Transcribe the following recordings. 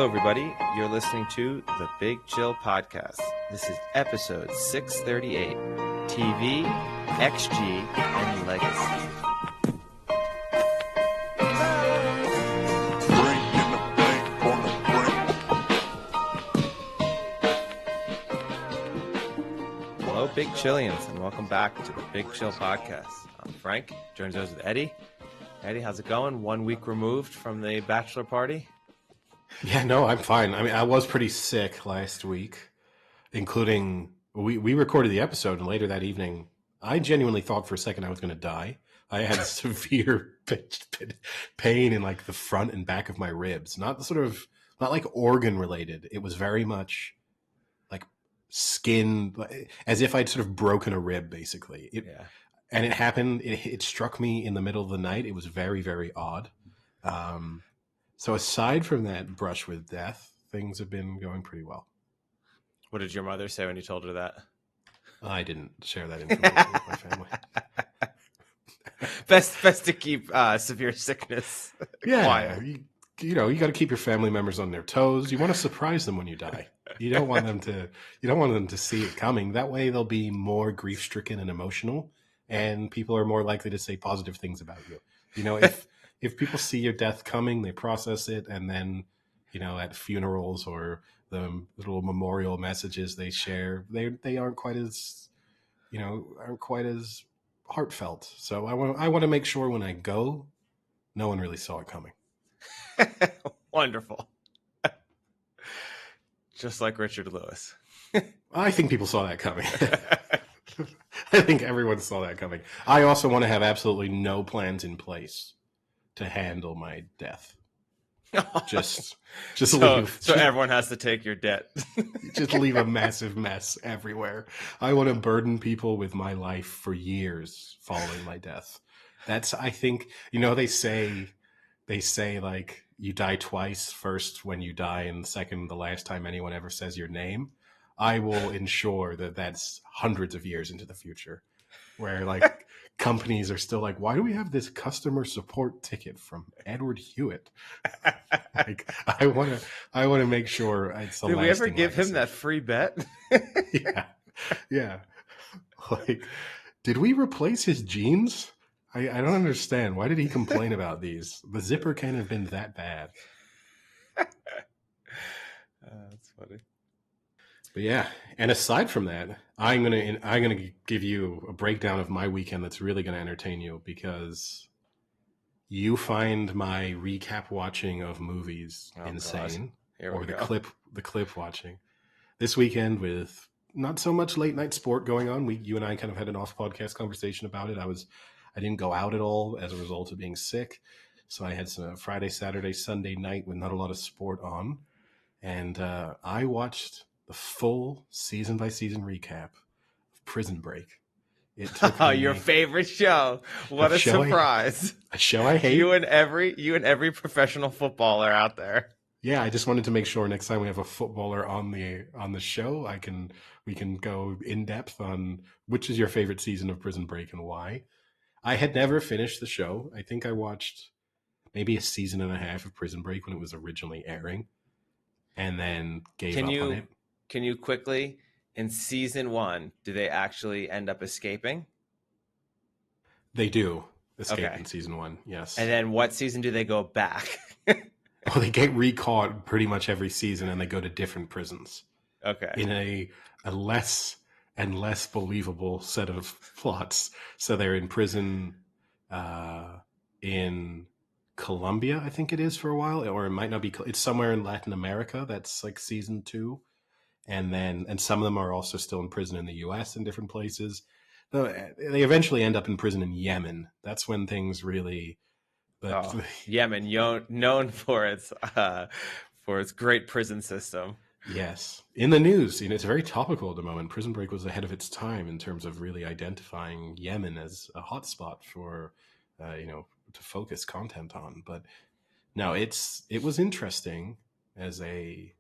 everybody. You're listening to the Big Chill Podcast. This is episode 638, TV, XG, and Legacy. Hello, Big Chillians, and welcome back to the Big Chill Podcast. I'm Frank, joins us with Eddie. Eddie, how's it going? 1 week removed from the bachelor party? Yeah, no, I'm fine. I mean, I was pretty sick last week, including we recorded the episode, and later that evening, I genuinely thought for a second I was going to die. I had severe pain in like the front and back of my ribs, not like organ related. It was very much like skin, as if I'd sort of broken a rib, basically. And it happened. It struck me in the middle of the night. It was very, very odd. So aside from that brush with death, things have been going pretty well. What did your mother say when you told her that? I didn't share that information with my family. Best to keep severe sickness quiet. You got to keep your family members on their toes. You want to surprise them when you die. You don't want them to see it coming. That way they'll be more grief-stricken and emotional, and people are more likely to say positive things about you. You know, if people see your death coming, they process it, and then, at funerals or the little memorial messages they share, they aren't quite as heartfelt. So I want to make sure when I go, no one really saw it coming. Wonderful. Just like Richard Lewis. I think people saw that coming. I think everyone saw that coming. I also want to have absolutely no plans in place to handle my death. Just so everyone has to take your debt. Just leave a massive mess everywhere. I want to burden people with my life for years following my death. That's, I think, they say like you die twice, first when you die and second the last time anyone ever says your name. I will ensure that that's hundreds of years into the future, where like companies are still like, why do we have this customer support ticket from Edward Hewitt? Like, I want to make sure it's a lasting legacy. Did we ever give him that free bet? Yeah. Like, did we replace his jeans? I don't understand. Why did he complain about these? The zipper can't have been that bad. That's funny. But yeah, and aside from that, I'm gonna give you a breakdown of my weekend that's really gonna entertain you, because you find my recap watching of movies insane, or the clip watching this weekend with not so much late night sport going on. You and I kind of had an off podcast conversation about it. I didn't go out at all as a result of being sick, so I had some Friday, Saturday, Sunday night with not a lot of sport on, and I watched the full season by season recap of Prison Break. It took your favorite show. What a surprise. A show I hate. You and every professional footballer out there. Yeah, I just wanted to make sure next time we have a footballer on the show, we can go in depth on which is your favorite season of Prison Break and why. I had never finished the show. I think I watched maybe a season and a half of Prison Break when it was originally airing, and then gave up on it. Can you quickly, in season 1, do they actually end up escaping? They do escape in season 1, yes. And then what season do they go back? Well, they get recaught pretty much every season, and they go to different prisons. Okay. In a less and less believable set of plots. So they're in prison in Colombia, I think it is, for a while, or it might not be. It's somewhere in Latin America. That's like season 2. And some of them are also still in prison in the U.S. in different places. They eventually end up in prison in Yemen. That's when things really. Yemen, known for its great prison system. Yes, in the news, it's very topical at the moment. Prison Break was ahead of its time in terms of really identifying Yemen as a hotspot for, to focus content on. But no, it was interesting as a.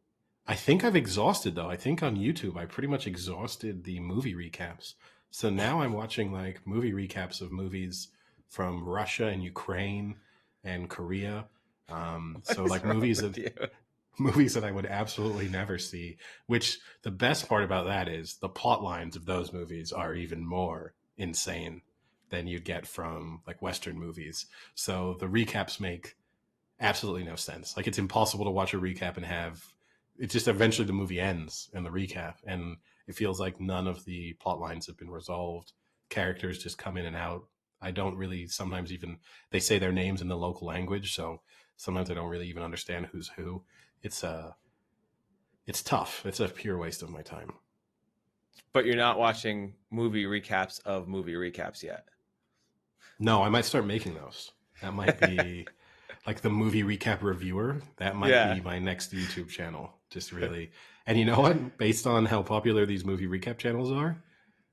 I think I've exhausted, though. I think on YouTube, I pretty much exhausted the movie recaps. So now I'm watching like movie recaps of movies from Russia and Ukraine and Korea. So like movies that movies that I would absolutely never see, which the best part about that is the plot lines of those movies are even more insane than you'd get from like Western movies. So the recaps make absolutely no sense. Like it's impossible to watch a recap and have it's just eventually the movie ends in the recap and it feels like none of the plot lines have been resolved. Characters just come in and out. I don't really sometimes even they say their names in the local language, so sometimes I don't really even understand who's who. It's it's tough. It's a pure waste of my time. But you're not watching movie recaps of movie recaps yet. No, I might start making those. That might be like the movie recap reviewer. That might be my next YouTube channel. Just really, and you know what? Based on how popular these movie recap channels are,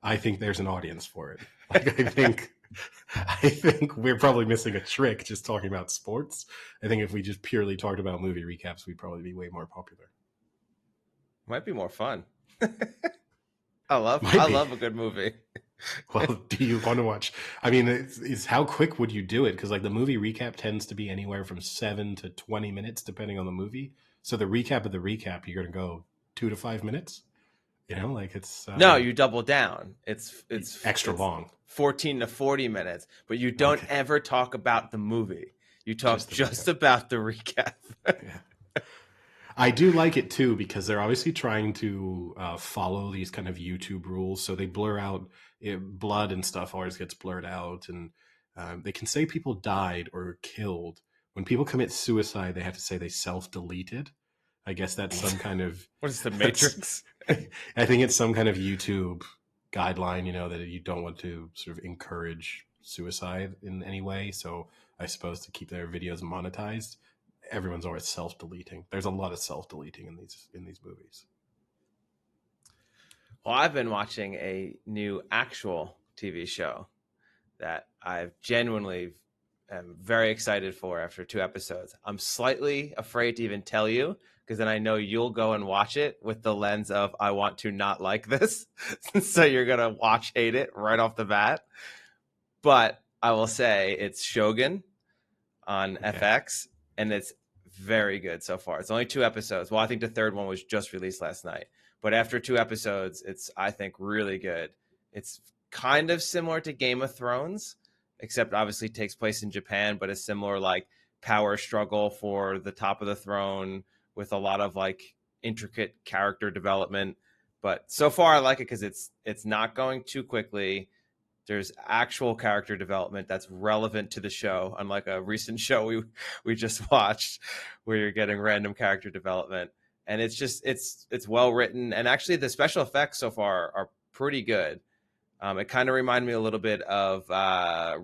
I think there's an audience for it. Like I think we're probably missing a trick just talking about sports. I think if we just purely talked about movie recaps, we'd probably be way more popular. Might be more fun. I love a good movie. Well, do you want to watch? I mean, it's how quick would you do it? Because like the movie recap tends to be anywhere from 7 to 20 minutes, depending on the movie. So the recap of the recap, you're going to go 2 to 5 minutes. You know, like it's no, you double down. It's extra long, 14 to 40 minutes, but you don't ever talk about the movie. You talk just about the recap. Yeah. I do like it too because they're obviously trying to follow these kind of YouTube rules. So they blur out blood and stuff always gets blurred out. And they can say people died or killed. When people commit suicide, they have to say they self-deleted. I guess that's some kind of... What is the Matrix? I think it's some kind of YouTube guideline, you know, that you don't want to sort of encourage suicide in any way. So I suppose to keep their videos monetized, everyone's always self-deleting. There's a lot of self-deleting in these movies. Well, I've been watching a new actual TV show that I've genuinely am very excited for after 2 episodes. I'm slightly afraid to even tell you because then I know you'll go and watch it with the lens of I want to not like this. So you're going to hate it right off the bat. But I will say it's Shogun on FX, and it's very good so far. It's only 2 episodes. Well, I think the 3rd one was just released last night. But after 2 episodes, it's, I think, really good. It's kind of similar to Game of Thrones, except obviously takes place in Japan, but a similar like power struggle for the top of the throne with a lot of like intricate character development. But so far I like it because it's not going too quickly. There's actual character development that's relevant to the show, unlike a recent show we just watched where you're getting random character development. And it's just it's well written, and actually the special effects so far are pretty good. It kind of reminded me a little bit of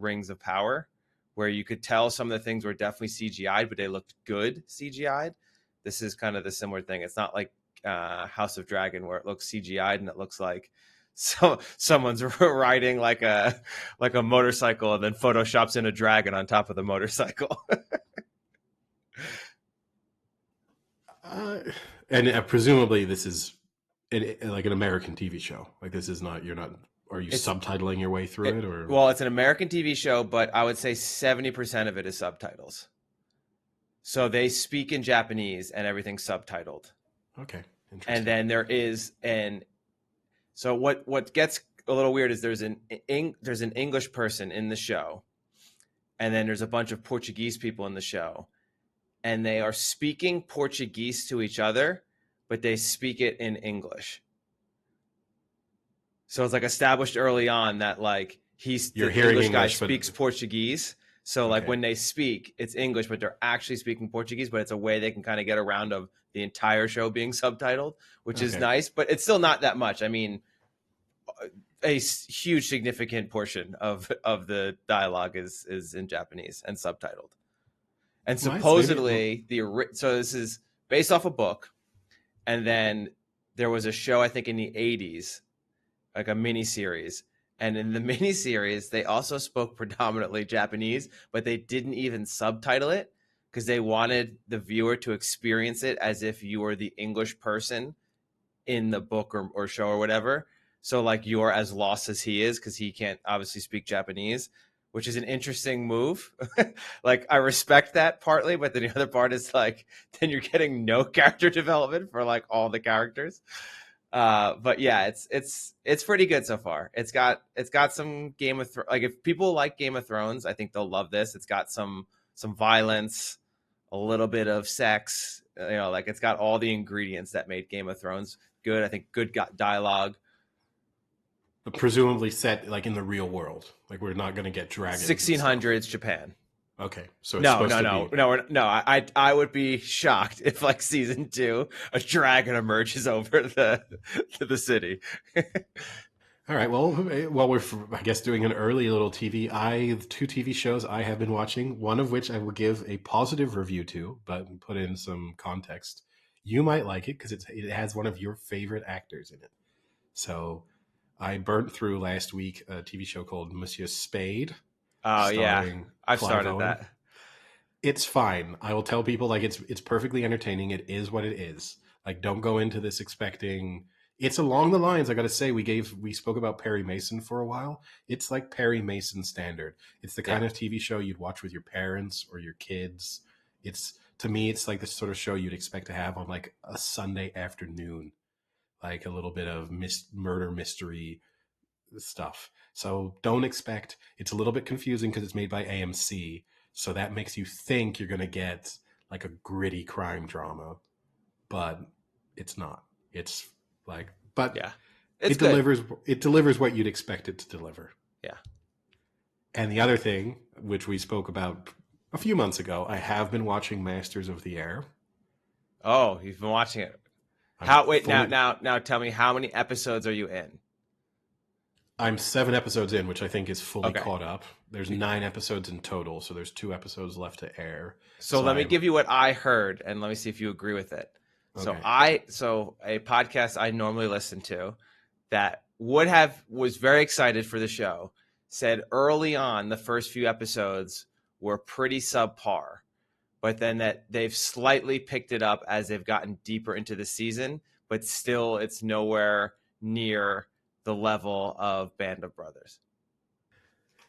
Rings of Power, where you could tell some of the things were definitely CGI'd, but they looked good CGI'd. This is kind of the similar thing. It's not like House of Dragon where it looks CGI'd and it looks like someone's riding like a motorcycle and then photoshops in a dragon on top of the motorcycle. And presumably this is like an American TV show. Like this is not, are you subtitling your way through it? Or well, it's an American TV show, but I would say 70% of it is subtitles. So they speak in Japanese and everything's subtitled. Okay. Interesting. And then there is so what gets a little weird is there's an English person in the show, and then there's a bunch of Portuguese people in the show, and they are speaking Portuguese to each other, but they speak it in English. So it's like established early on that like the English guy speaks Portuguese. So like when they speak, it's English, but they're actually speaking Portuguese, but it's a way they can kind of get around of the entire show being subtitled, which is nice, but it's still not that much. I mean, a huge significant portion of the dialogue is in Japanese and subtitled. And supposedly so this is based off a book. And then there was a show, I think in the 80s, like a mini series. And in the mini series, they also spoke predominantly Japanese, but they didn't even subtitle it because they wanted the viewer to experience it as if you were the English person in the book or show or whatever. So like you're as lost as he is because he can't obviously speak Japanese. which is an interesting move. Like, I respect that partly, but then the other part is like, then you're getting no character development for like all the characters. But yeah, it's pretty good so far. It's got some Game of Thrones. Like, if people like Game of Thrones, I think they'll love this. It's got some violence, a little bit of sex. Like, it's got all the ingredients that made Game of Thrones good. I think good dialogue. But presumably set like in the real world. Like, we're not going to get dragons. 1600s Japan. Okay, so No. I would be shocked if, like, season 2, a dragon emerges over the city. All right. Well, while we're, I guess, doing an early little TV, two TV shows I have been watching. One of which I will give a positive review to, but put in some context. You might like it because it has one of your favorite actors in it. So I burnt through last week a TV show called Monsieur Spade. Oh yeah, I've Clive started Owen. that. It's fine. I will tell people, like, it's perfectly entertaining. It is what it is. Like, don't go into this expecting. It's along the lines. I got to say, we spoke about Perry Mason for a while. It's like Perry Mason standard. It's the kind of TV show you'd watch with your parents or your kids. To me, it's like the sort of show you'd expect to have on like a Sunday afternoon, like a little bit of murder mystery stuff. So don't expect. It's a little bit confusing because it's made by AMC. So that makes you think you're going to get like a gritty crime drama, but it's not. It's like, but Yeah, it delivers. It delivers what you'd expect it to deliver. Yeah. And the other thing, which we spoke about a few months ago, I have been watching Masters of the Air. Oh, you've been watching it. Now tell me, how many episodes are you in? I'm 7 episodes in, which I think is fully caught up. There's 9 episodes in total, so there's 2 episodes left to air. So let me give you what I heard, and let me see if you agree with it. Okay. So a podcast I normally listen to that was very excited for the show said early on the first few episodes were pretty subpar, but then that they've slightly picked it up as they've gotten deeper into the season, but still it's nowhere near the level of Band of Brothers.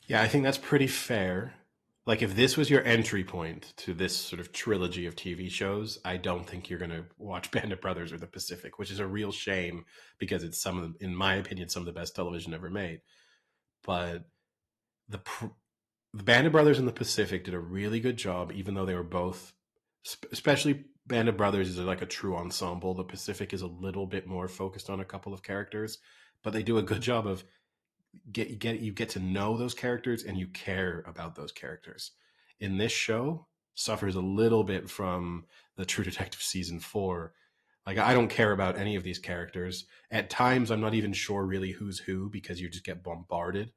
Yeah, I think that's pretty fair. Like, if this was your entry point to this sort of trilogy of TV shows, I don't think you're going to watch Band of Brothers or The Pacific, which is a real shame because it's in my opinion, some of the best television ever made. But the Band of Brothers and The Pacific did a really good job, even though they were both, especially Band of Brothers is like a true ensemble. The Pacific is a little bit more focused on a couple of characters, but they do a good job of you get to know those characters and you care about those characters. In this show, suffers a little bit from the True Detective season 4. Like, I don't care about any of these characters. At times, I'm not even sure really who's who because you just get bombarded,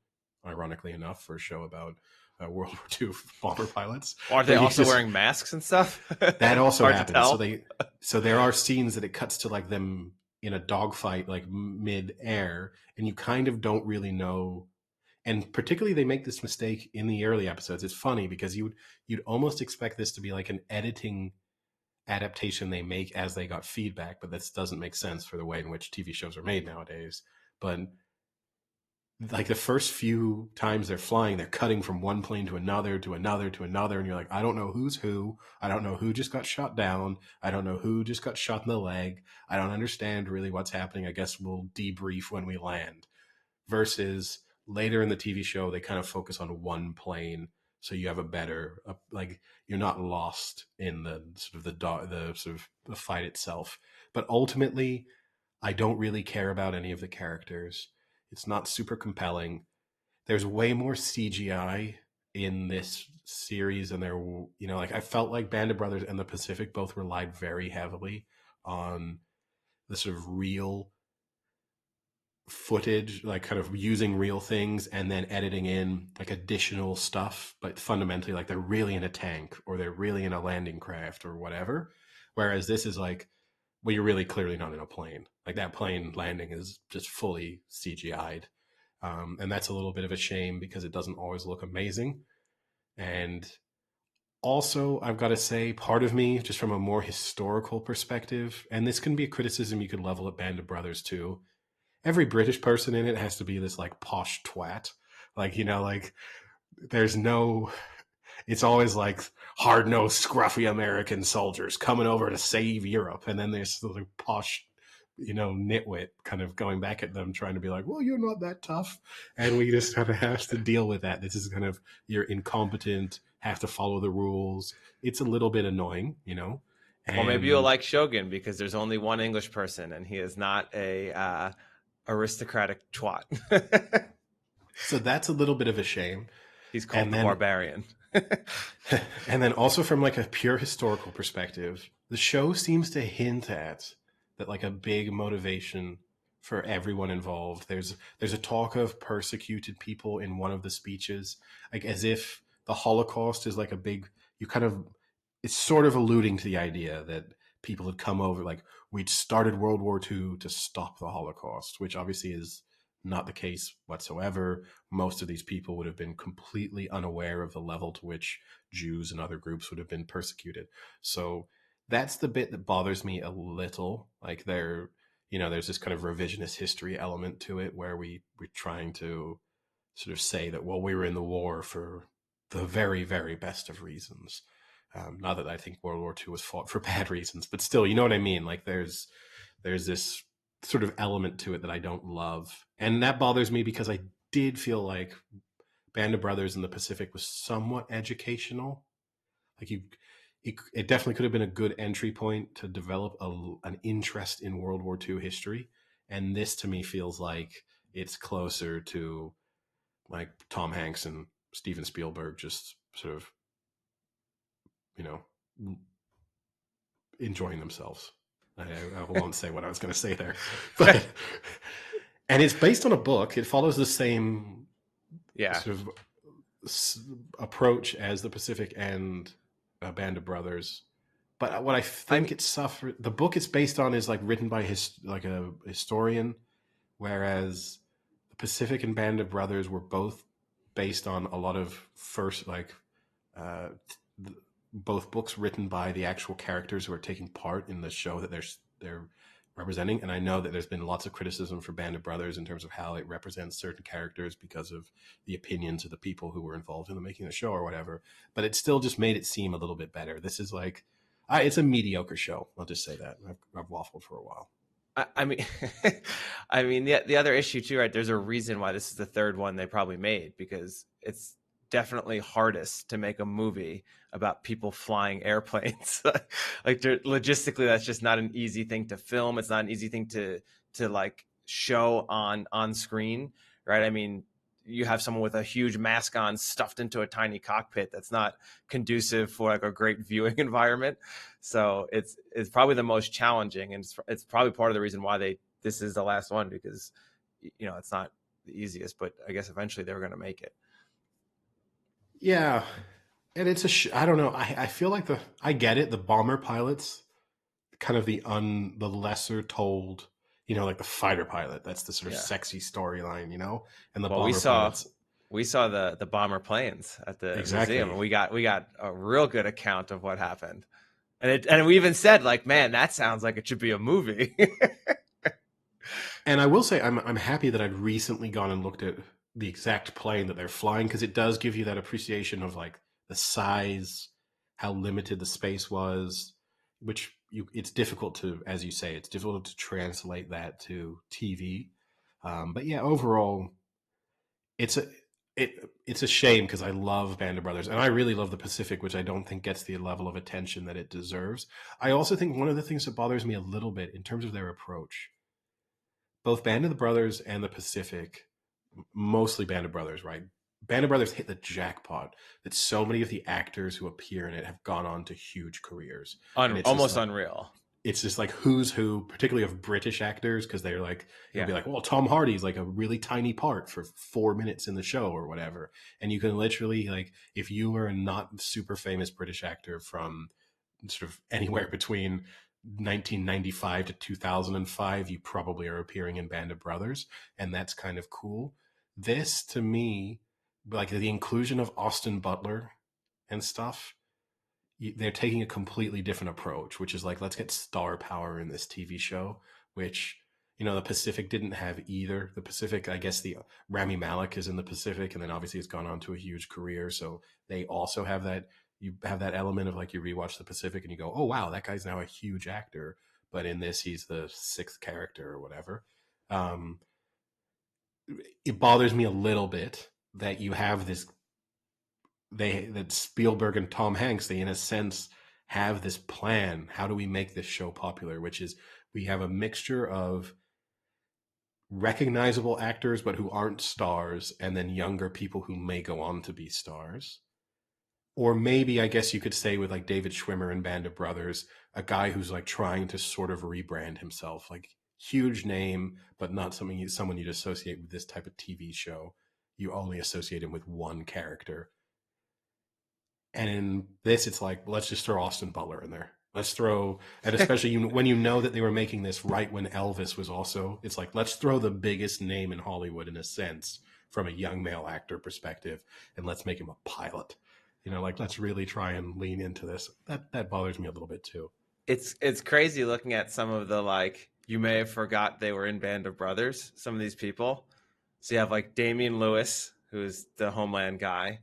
ironically enough, for a show about World War II bomber pilods. Are they also wearing masks and stuff? That also happens. So there are scenes that it cuts to like them in a dogfight, like mid-air, and you kind of don't really know. And particularly, they make this mistake in the early episodes. It's funny because you'd almost expect this to be like an editing adaptation they make as they got feedback, but this doesn't make sense for the way in which TV shows are made nowadays. But like the first few times they're flying, they're cutting from one plane to another, to another, to another. And you're like, I don't know who's who. I don't know who just got shot down. I don't know who just got shot in the leg. I don't understand really what's happening. I guess we'll debrief when we land. Versus later in the TV show, they kind of focus on one plane. So you have a better, like, you're not lost in the sort of the fight itself. But ultimately, I don't really care about any of the characters. It's not super compelling. There's way more CGI in this series than there, like, I felt like Band of Brothers and The Pacific both relied very heavily on the sort of real footage, like kind of using real things and then editing in like additional stuff. But fundamentally, like, they're really in a tank or they're really in a landing craft or whatever. Whereas this is like, well, you're really clearly not in a plane. Like, that plane landing is just fully CGI'd. And that's a little bit of a shame because it doesn't always look amazing. And also, I've got to say, part of me, just from a more historical perspective, and this can be a criticism you could level at Band of Brothers too, every British person in it has to be this like posh twat. Like, like there's no, it's always like hard-nosed, scruffy American soldiers coming over to save Europe. And then there's the posh, nitwit kind of going back at them, trying to be like, well, you're not that tough. And we just kind of have to deal with that. This is kind of, you're incompetent, have to follow the rules. It's a little bit annoying, Well, maybe you'll And like Shogun because there's only one English person, and he is not a aristocratic twat. so that's a little bit of a shame. He's called And the then Barbarian. and then also from like a pure historical perspective, the show seems to hint at that like a big motivation for everyone involved. There's a talk of persecuted people in one of the speeches, like as if the Holocaust is like a big, you kind of, it's sort of alluding to the idea that people had come over, like we'd started World War II to stop the Holocaust, which obviously is not the case whatsoever. Most of these people would have been completely unaware of the level to which Jews and other groups would have been persecuted. So that's the bit that bothers me a little. Like there's this kind of revisionist history element to it where we're trying to sort of say that, well, we were in the war for the very, very best of reasons. Not that I think World War II was fought for bad reasons, but still, you know what I mean? Like there's this sort of element to it that I don't love. And that bothers me because I did feel like Band of Brothers in the Pacific was somewhat educational. Like it definitely could have been a good entry point to develop an interest in World War II history. And this to me feels like it's closer to like Tom Hanks and Steven Spielberg just sort of, enjoying themselves. I won't say what I was going to say there, but and it's based on a book. It follows the same sort of approach as the Pacific and Band of Brothers. But what I think it suffered, the book it's based on is like written by like a historian, whereas the Pacific and Band of Brothers were both based on a lot of both books written by the actual characters who are taking part in the show that they're representing. And I know that there's been lots of criticism for Band of Brothers in terms of how it represents certain characters because of the opinions of the people who were involved in the making of the show or whatever. But it still just made it seem a little bit better. This is like, it's a mediocre show. I'll just say that. I've waffled for a while. I mean, the other issue too, right? There's a reason why this is the third one they probably made, because it's definitely hardest to make a movie about people flying airplanes. Like logistically, that's just not an easy thing to film. It's not an easy thing to like show on screen, right? I mean, you have someone with a huge mask on stuffed into a tiny cockpit. That's not conducive for like a great viewing environment. So it's probably the most challenging, and it's probably part of the reason why this is the last one, because it's not the easiest, but I guess eventually they were going to make it. Yeah. And it's I don't know. I feel like I get it. The bomber pilots, kind of the lesser told, like the fighter pilot. That's the sort of sexy storyline, and the bomber pilots. We saw the bomber planes at the museum, and we got a real good account of what happened. And we even said, like, man, that sounds like it should be a movie. And I will say I'm happy that I'd recently gone and looked at the exact plane that they're flying, because it does give you that appreciation of like the size, how limited the space was, which it's difficult to, as you say, it's difficult to translate that to TV. But yeah, overall, it's a shame, because I love Band of Brothers and I really love the Pacific, which I don't think gets the level of attention that it deserves. I also think one of the things that bothers me a little bit in terms of their approach, both Band of the Brothers and the Pacific, mostly Band of Brothers, right? Band of Brothers hit the jackpot that so many of the actors who appear in it have gone on to huge careers. Almost unreal. It's just like who's who, particularly of British actors, because they're like, you'll be like, well, Tom Hardy's like a really tiny part for 4 minutes in the show or whatever. And you can literally, like, if you were a not super famous British actor from sort of anywhere between 1995 to 2005, you probably are appearing in Band of Brothers. And that's kind of cool. This, to me, like the inclusion of Austin Butler and stuff, they're taking a completely different approach, which is like, let's get star power in this TV show, which The Pacific didn't have either. The Pacific, I guess the Rami Malek is in the Pacific, and then obviously it's gone on to a huge career. So they also have that. You have that element of like you rewatch the Pacific and you go, oh wow, that guy's now a huge actor. But in this, he's the sixth character or whatever. Um, it bothers me a little bit that you have this. That Spielberg and Tom Hanks, they in a sense have this plan. How do we make this show popular? Which is we have a mixture of recognizable actors but who aren't stars, and then younger people who may go on to be stars. Or maybe I guess you could say with like David Schwimmer in Band of Brothers, a guy who's like trying to sort of rebrand himself, like huge name but not someone you'd associate with this type of TV show. You only associate him with one character. And in this, it's like, let's just throw Austin Butler in there. Let's throw, and especially when you know that they were making this right when Elvis was also, it's like, let's throw the biggest name in Hollywood in a sense from a young male actor perspective, and let's make him a pilot. Like let's really try and lean into this. That bothers me a little bit too. It's crazy looking at some of the like, you may have forgot they were in Band of Brothers, some of these people. So you have like Damian Lewis, who's the Homeland guy.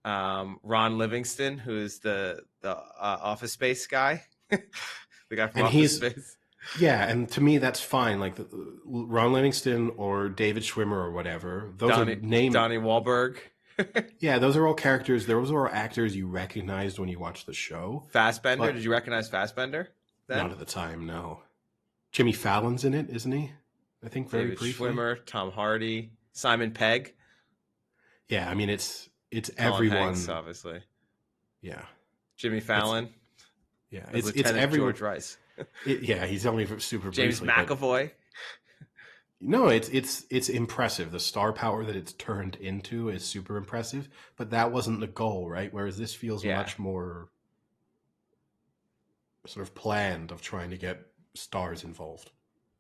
Ron Livingston, who's the Office Space guy, the guy from Office Space. Yeah, and to me that's fine. Like Ron Livingston or David Schwimmer or whatever. Those are names. Donnie Wahlberg. Yeah, those are all characters. Those are all actors you recognized when you watched the show. Fassbender, did you recognize Fassbender? Then? Not at the time, no. Jimmy Fallon's in it, isn't he? I think very David briefly. Schwimmer, Tom Hardy, Simon Pegg. Yeah, I mean it's Colin everyone. Hanks, obviously. Yeah. Jimmy Fallon. It's everyone. George Rice. He's only super James briefly. McAvoy. No, it's impressive. The star power that it's turned into is super impressive, but that wasn't the goal, right? Whereas this feels much more sort of planned of trying to get stars involved.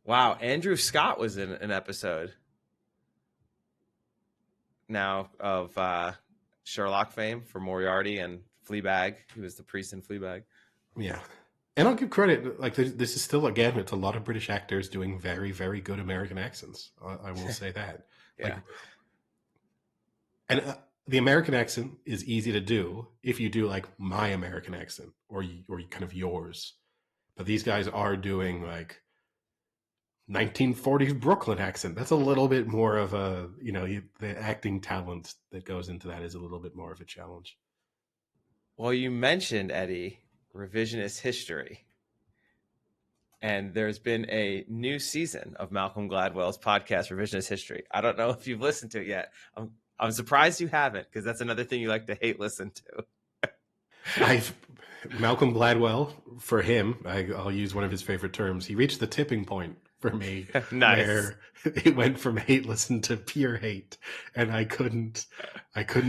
Wow, Andrew Scott was in an episode now of Sherlock fame for Moriarty and Fleabag. He was the priest in Fleabag. Yeah. And I'll give credit, like this is still, again, it's a lot of British actors doing very, very good American accents. I will say that. And the American accent is easy to do if you do like my American accent or kind of yours. But these guys are doing like 1940s Brooklyn accent. That's a little bit more of a, the acting talent that goes into that is a little bit more of a challenge. Well, you mentioned, Eddie, revisionist history. And there's been a new season of Malcolm Gladwell's podcast, Revisionist History. I don't know if you've listened to it yet. I'm surprised you haven't, because that's another thing you like to hate listen to. Malcolm Gladwell, for him, I'll use one of his favorite terms. He reached the tipping point for me. Nice. Where it went from hate listen to pure hate, and I couldn't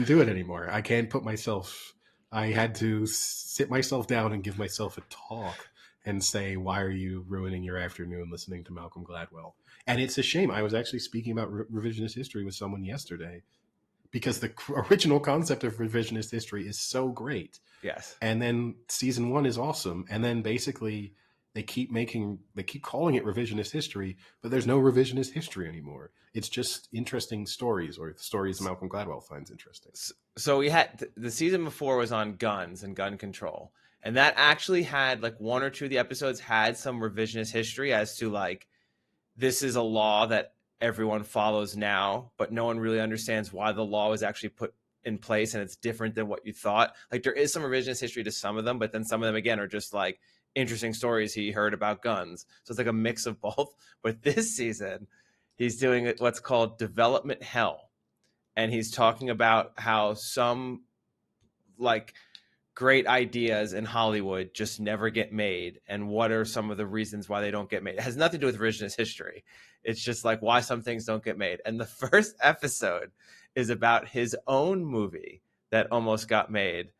do it anymore. I can't put myself. I had to sit myself down and give myself a talk and say, why are you ruining your afternoon listening to Malcolm Gladwell? And it's a shame. I was actually speaking about revisionist history with someone yesterday because the original concept of revisionist history is so great. Yes. And then season 1 is awesome. And then basically they keep calling it revisionist history, but there's no revisionist history anymore. It's just interesting stories, or the stories Malcolm Gladwell finds interesting. So we had the season before was on guns and gun control. And that actually had like one or two of the episodes had some revisionist history as to like, this is a law that everyone follows now, but no one really understands why the law was actually put in place. And it's different than what you thought. Like there is some revisionist history to some of them, but then some of them again are just like interesting stories he heard about guns. So it's like a mix of both. But this season, he's doing what's called development hell. And he's talking about how some like great ideas in Hollywood just never get made, and what are some of the reasons why they don't get made. It has nothing to do with revisionist history. It's just like why some things don't get made. And the first episode is about his own movie that almost got made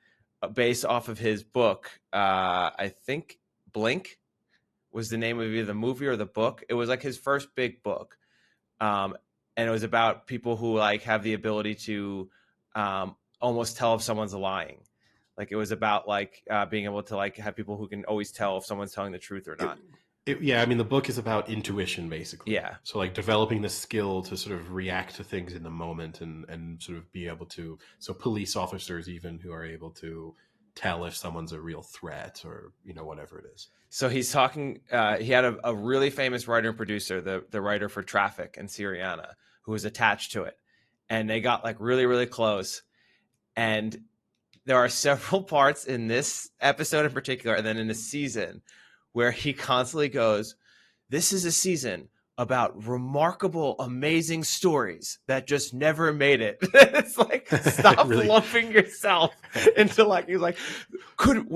based off of his book. I think Blink was the name of either the movie or the book. It was like his first big book. And it was about people who like have the ability to almost tell if someone's lying. Like it was about like being able to like have people who can always tell if someone's telling the truth or not. Yeah, I mean, the book is about intuition, basically. Yeah. So, like, developing the skill to sort of react to things in the moment and sort of be able to. So, police officers, even who are able to tell if someone's a real threat or, whatever it is. So he's talking. He had a really famous writer and producer, the writer for Traffic and Syriana, who was attached to it, and they got like really really close. And there are several parts in this episode in particular, and then in the season, where he constantly goes, "This is a season about remarkable, amazing stories that just never made it." It's like, stop Really? lumping yourself into like, he's like,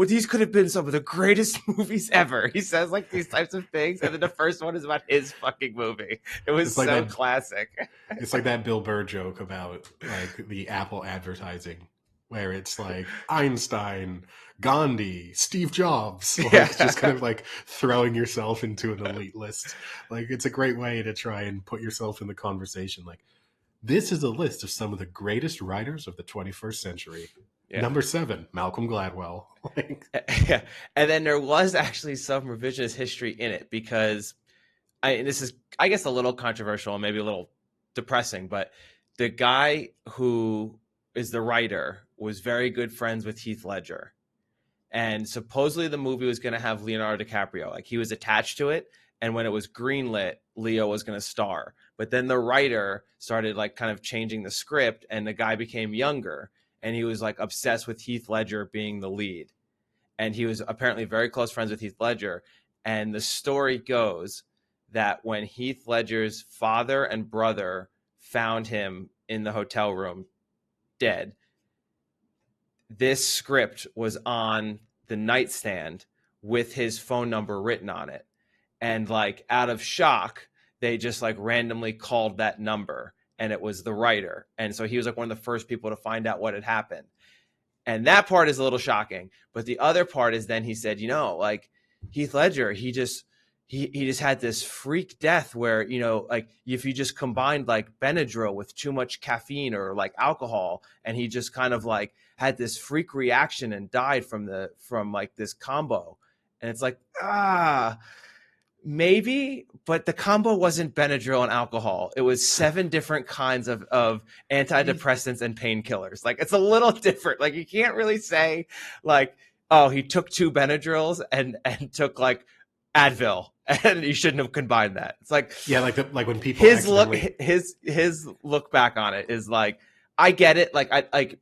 these could have been some of the greatest movies ever. He says like these types of things, and then the first one is about his fucking movie. It was like so classic. It's like that Bill Burr joke about like the Apple advertising, where it's like Einstein, Gandhi, Steve Jobs, like just kind of like throwing yourself into an elite list. Like, it's a great way to try and put yourself in the conversation. Like, this is a list of some of the greatest writers of the 21st century. Yeah. Number 7, Malcolm Gladwell. Yeah. And then there was actually some revisionist history in it, because this is, I guess, a little controversial and maybe a little depressing, but the guy who is the writer was very good friends with Heath Ledger. And supposedly the movie was going to have Leonardo DiCaprio. Like, he was attached to it. And when it was greenlit, Leo was going to star. But then the writer started like kind of changing the script, and the guy became younger, and he was like obsessed with Heath Ledger being the lead. And he was apparently very close friends with Heath Ledger. And the story goes that when Heath Ledger's father and brother found him in the hotel room dead, this script was on the nightstand with his phone number written on it. And like, out of shock, they just like randomly called that number, and it was the writer. And so he was like one of the first people to find out what had happened. And that part is a little shocking. But the other part is, then he said, like, Heath Ledger, he just had this freak death where, like, if you just combined like Benadryl with too much caffeine or like alcohol, and he just kind of like had this freak reaction and died from like this combo. And it's like, maybe, but the combo wasn't Benadryl and alcohol. It was 7 different kinds of antidepressants and painkillers. Like, it's a little different. Like, you can't really say like, oh, he took 2 Benadryls and took like Advil, and you shouldn't have combined that. It's like, yeah, like when people his look back on it is like, I get it. Like,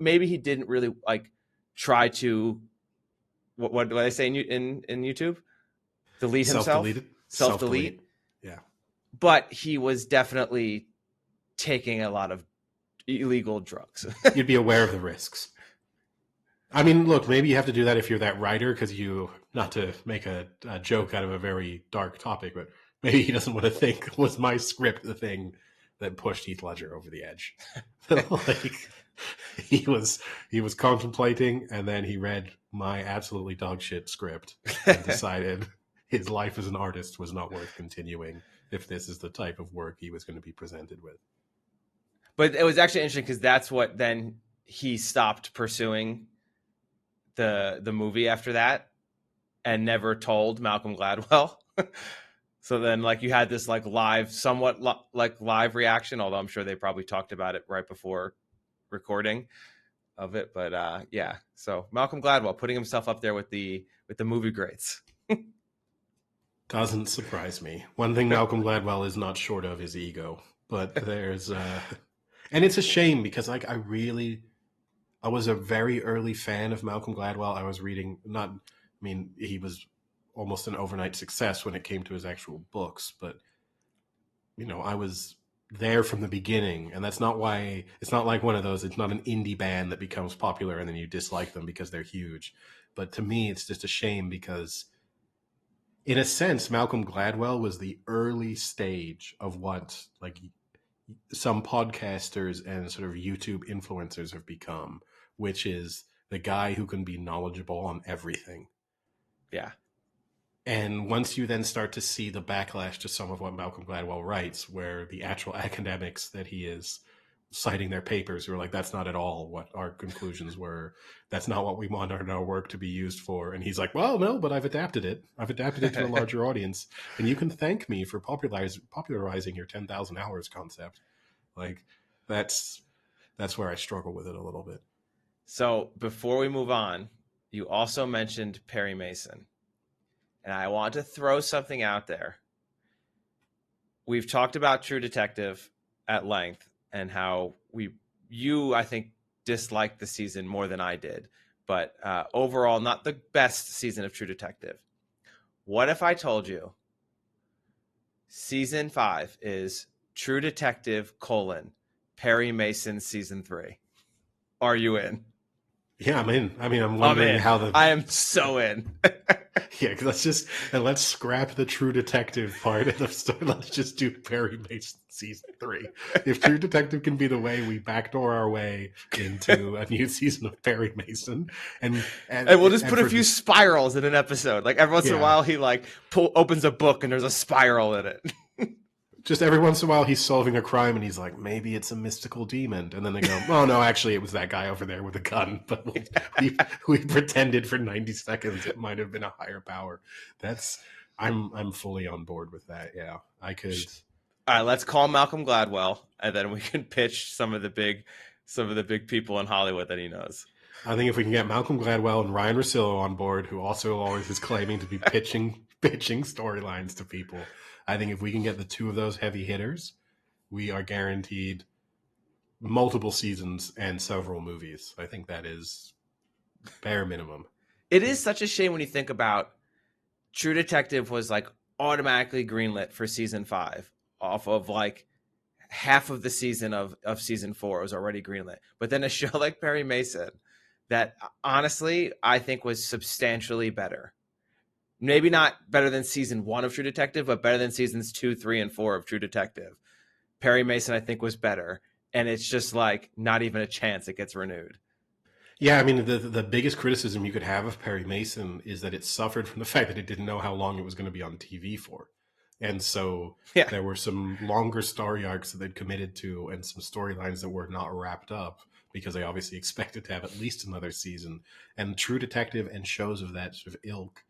maybe he didn't really like try to what do I say in YouTube? Delete himself. Self-delete. Yeah. But he was definitely taking a lot of illegal drugs. You'd be aware of the risks. I mean, look, maybe you have to do that if you're that writer, because not to make a joke out of a very dark topic, but maybe he doesn't want to think, was my script the thing that pushed Heath Ledger over the edge? Like, he was contemplating, and then he read my absolutely dog shit script and decided his life as an artist was not worth continuing if this is the type of work he was going to be presented with. But it was actually interesting, because that's what then he stopped pursuing the movie after that, and never told Malcolm Gladwell. So then, like, you had this like somewhat live reaction, although I'm sure they probably talked about it right before recording of it. But yeah, so Malcolm Gladwell putting himself up there with the movie greats. Doesn't surprise me. One thing Malcolm Gladwell is not short of is ego, but there's and it's a shame, because like, I was a very early fan of Malcolm Gladwell. I was reading, he was almost an overnight success when it came to his actual books, but I was there from the beginning, and that's not why. It's not like one of those, it's not an indie band that becomes popular and then you dislike them because they're huge. But to me, it's just a shame, because in a sense, Malcolm Gladwell was the early stage of what like some podcasters and sort of YouTube influencers have become, which is the guy who can be knowledgeable on everything. Yeah. And once you then start to see the backlash to some of what Malcolm Gladwell writes, where the actual academics that he is citing their papers who were like, that's not at all what our conclusions were. That's not what we want our work to be used for. And he's like, well, no, but I've adapted it. I've adapted it to a larger audience. And you can thank me for popularizing your 10,000 hours concept. Like, that's where I struggle with it a little bit. So before we move on, you also mentioned Perry Mason. And I want to throw something out there. We've talked about True Detective at length and how you, I think, disliked the season more than I did. But overall, not the best season of True Detective. What if I told you season 5 is True Detective : Perry Mason season 3? Are you in? Yeah, I'm in. I mean, I'm wondering how I am so in. Yeah, let's scrap the True Detective part of the story. Let's just do Perry Mason season 3. If True Detective can be the way we backdoor our way into a new season of Perry Mason, and we'll just put a few spirals in an episode. Like every once in a while, he opens a book and there's a spiral in it. Just every once in a while, he's solving a crime and he's like, maybe it's a mystical demon. And then they go, oh, no, actually, it was that guy over there with a gun. But we pretended for 90 seconds it might have been a higher power. I'm fully on board with that. Yeah, I could. All right, let's call Malcolm Gladwell, and then we can pitch some of the big people in Hollywood that he knows. I think if we can get Malcolm Gladwell and Ryan Russillo on board, who also always is claiming to be pitching storylines to people, I think if we can get the two of those heavy hitters, we are guaranteed multiple seasons and several movies. I think that is bare minimum. It is such a shame when you think about True Detective was like automatically greenlit for season 5 off of like half of the season of season 4 was already greenlit. But then a show like Perry Mason that honestly I think was substantially better. Maybe not better than season 1 of True Detective, but better than seasons 2, 3, and 4 of True Detective. Perry Mason, I think, was better. And it's just like not even a chance it gets renewed. Yeah, I mean, the biggest criticism you could have of Perry Mason is that it suffered from the fact that it didn't know how long it was going to be on TV for. And so there were some longer story arcs that they'd committed to and some storylines that were not wrapped up because they obviously expected to have at least another season. And True Detective and shows of that sort of ilk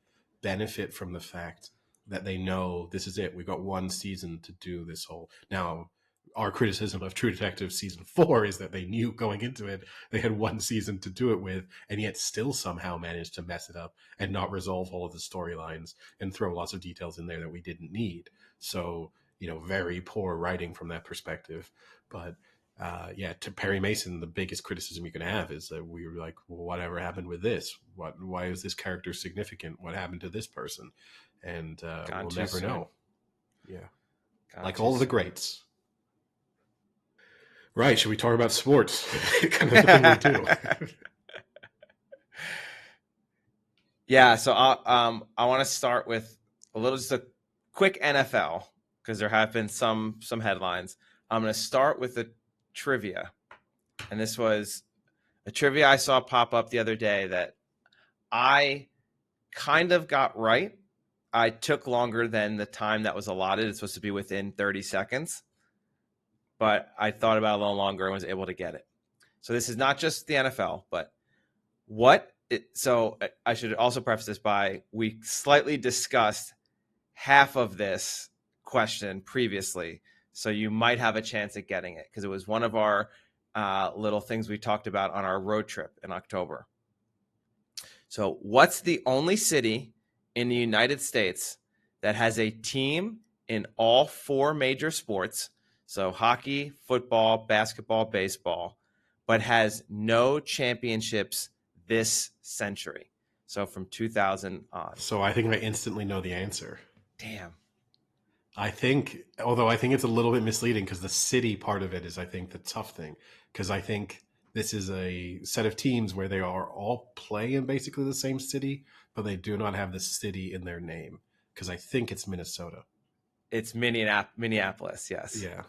benefit from the fact that they know this is it. We've got one season to do this whole. Now, our criticism of True Detective season 4 is that they knew going into it they had one season to do it with, and yet still somehow managed to mess it up and not resolve all of the storylines and throw lots of details in there that we didn't need. So, very poor writing from that perspective. But to Perry Mason, the biggest criticism you can have is that we were like, well, whatever happened with this? Why is this character significant? What happened to this person? And we'll never know. Yeah. Like all of the greats. Right. Should we talk about sports? Kind of the thing we do. Yeah. So I want to start with just a quick NFL because there have been some headlines. I'm going to start with the trivia. And this was a trivia I saw pop up the other day that I kind of got right. I took longer than the time that was allotted. It's supposed to be within 30 seconds. But I thought about it a little longer and was able to get it. So this is not just the NFL, but so I should also preface this by we slightly discussed half of this question previously. So you might have a chance at getting it because it was one of our little things we talked about on our road trip in October. So what's the only city in the United States that has a team in all 4 major sports? So hockey, football, basketball, baseball, but has no championships this century. So from 2000 on. So I think I instantly know the answer. Damn. Although I think it's a little bit misleading because the city part of it is, I think, the tough thing. Because I think this is a set of teams where they are all play in basically the same city, but they do not have the city in their name. Because I think it's Minnesota. It's Minneapolis, yes. Yeah.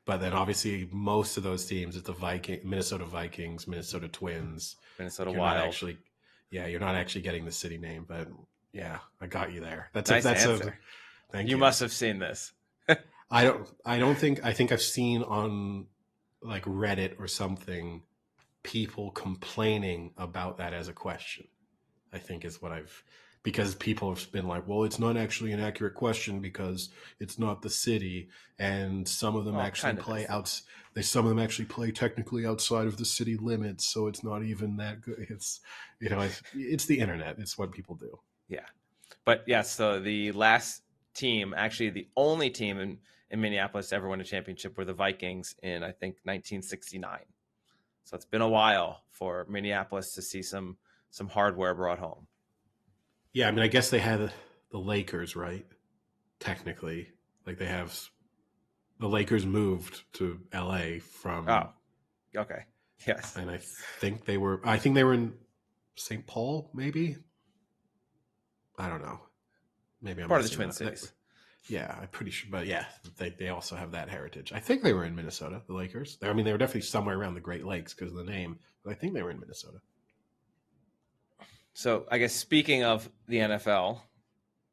But then obviously most of those teams, it's the Minnesota Vikings, Minnesota Twins. Minnesota Wild. You're not actually getting the city name, but yeah, I got you there. That's nice answer. Thank you. You must have seen this. I think I've seen on like Reddit or something, people complaining about that as a question. I think is what because people have been like, well, it's not actually an accurate question because it's not the city, and some of them Well, actually kind of play is though. out. Some of them actually play technically outside of the city limits, so it's not even that good. It's the internet. It's what people do. Yeah. But yes, so the last team, actually the only team in Minneapolis to ever win a championship were the Vikings in, I think, 1969. So it's been a while for Minneapolis to see some hardware brought home. Yeah, I mean, I guess they had the Lakers, right? Technically, like they have the Lakers moved to LA Oh, from, okay. Yes. and I think they were in St. Paul, maybe. I don't know. Maybe I'm Part of the messing Twin that up. Cities. Yeah, I'm pretty sure. But yeah, they also have that heritage. I think they were in Minnesota, the Lakers. I mean, they were definitely somewhere around the Great Lakes because of the name, but I think they were in Minnesota. So I guess speaking of the NFL,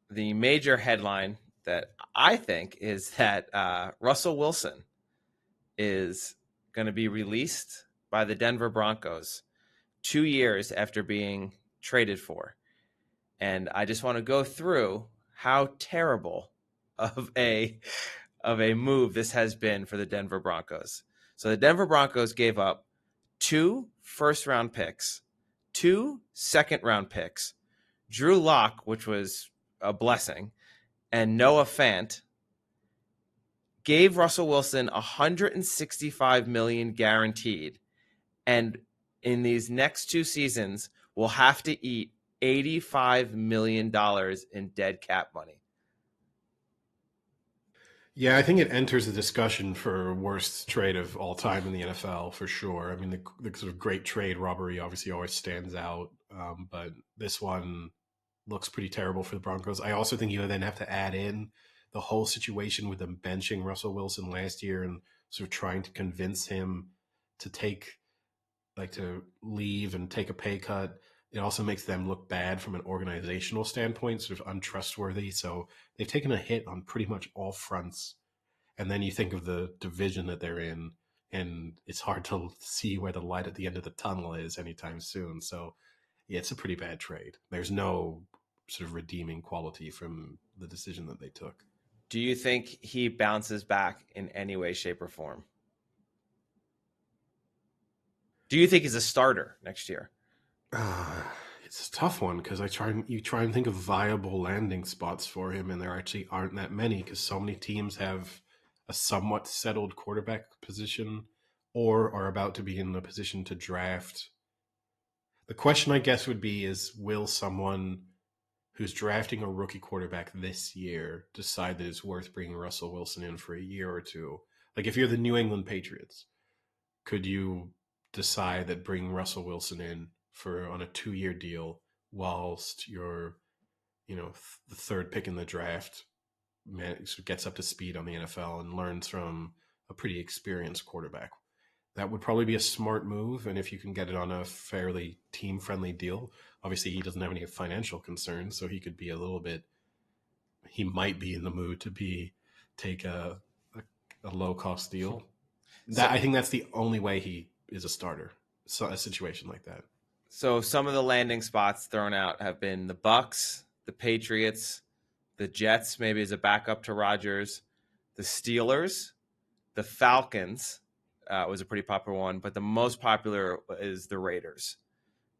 the major headline that I think is that Russell Wilson is going to be released by the Denver Broncos 2 years after being traded for. And I just want to go through how terrible of a move this has been for the Denver Broncos. So the Denver Broncos gave up 2 first-round picks, 2 second-round picks, Drew Lock, which was a blessing, and Noah Fant, gave Russell Wilson $165 million guaranteed, and in these next 2 seasons will have to eat $85 million in dead cap money. Yeah, I think it enters the discussion for worst trade of all time in the NFL for sure. I mean, the sort of great trade robbery obviously always stands out, but this one looks pretty terrible for the Broncos. I also think you then have to add in the whole situation with them benching Russell Wilson last year and sort of trying to convince him to to leave and take a pay cut. It also makes them look bad from an organizational standpoint, sort of untrustworthy. So they've taken a hit on pretty much all fronts. And then you think of the division that they're in, and it's hard to see where the light at the end of the tunnel is anytime soon. So yeah, it's a pretty bad trade. There's no sort of redeeming quality from the decision that they took. Do you think he bounces back in any way, shape, or form? Do you think he's a starter next year? Uh, it's a tough one because you try and think of viable landing spots for him, and there actually aren't that many because so many teams have a somewhat settled quarterback position or are about to be in a position to draft. The question, I guess, would be: is will someone who's drafting a rookie quarterback this year decide that it's worth bringing Russell Wilson in for a year or two? Like, if you're the New England Patriots, could you decide that bringing Russell Wilson in for on a 2-year deal whilst you're, the third pick in the draft gets up to speed on the NFL and learns from a pretty experienced quarterback? That would probably be a smart move. And if you can get it on a fairly team friendly deal, obviously he doesn't have any financial concerns. So he could be he might be in the mood to take a low cost deal. So, I think that's the only way he is a starter. So a situation like that. so some of the landing spots thrown out have been the Bucks, the Patriots, the Jets, maybe as a backup to Rodgers, the Steelers, the Falcons was a pretty popular one, but the most popular is the Raiders.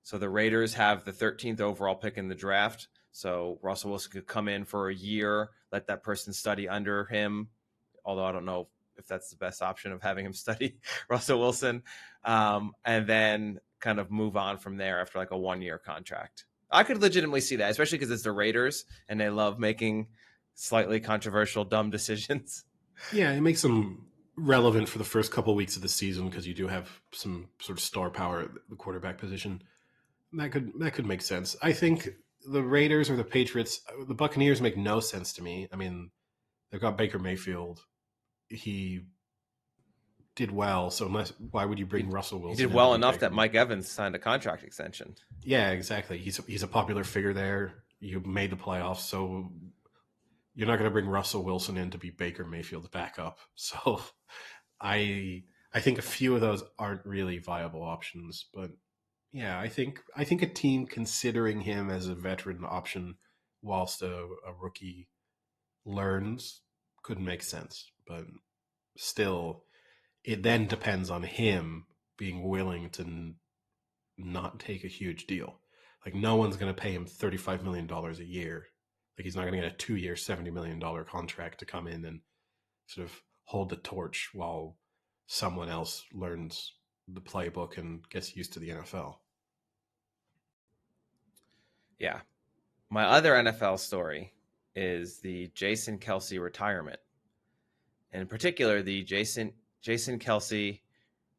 So the Raiders have the 13th overall pick in the draft. So Russell Wilson could come in for a year, let that person study under him, although I don't know if that's the best option of having him study Russell Wilson, and then kind of move on from there after like a 1-year contract. I could legitimately see that, especially because it's the Raiders and they love making slightly controversial, dumb decisions. Yeah, it makes them relevant for the first couple of weeks of the season because you do have some sort of star power at the quarterback position. That could make sense. I think the Raiders or the Patriots, the Buccaneers make no sense to me. I mean, they've got Baker Mayfield. He did well, so why would you bring Russell He Wilson did in to well be enough Baker that Mayfield? Mike Evans signed a contract extension. Yeah, exactly. He's a popular figure there. You made the playoffs, so you're not going to bring Russell Wilson in to be Baker Mayfield's backup. So I I think a few of those aren't really viable options, but yeah, I think a team considering him as a veteran option whilst a rookie learns could make sense. But still, it then depends on him being willing to not take a huge deal. Like no one's going to pay him $35 million a year. Like he's not going to get a 2-year, $70 million contract to come in and sort of hold the torch while someone else learns the playbook and gets used to the NFL. Yeah. My other NFL story is the Jason Kelce retirement. And in particular, the Jason Kelce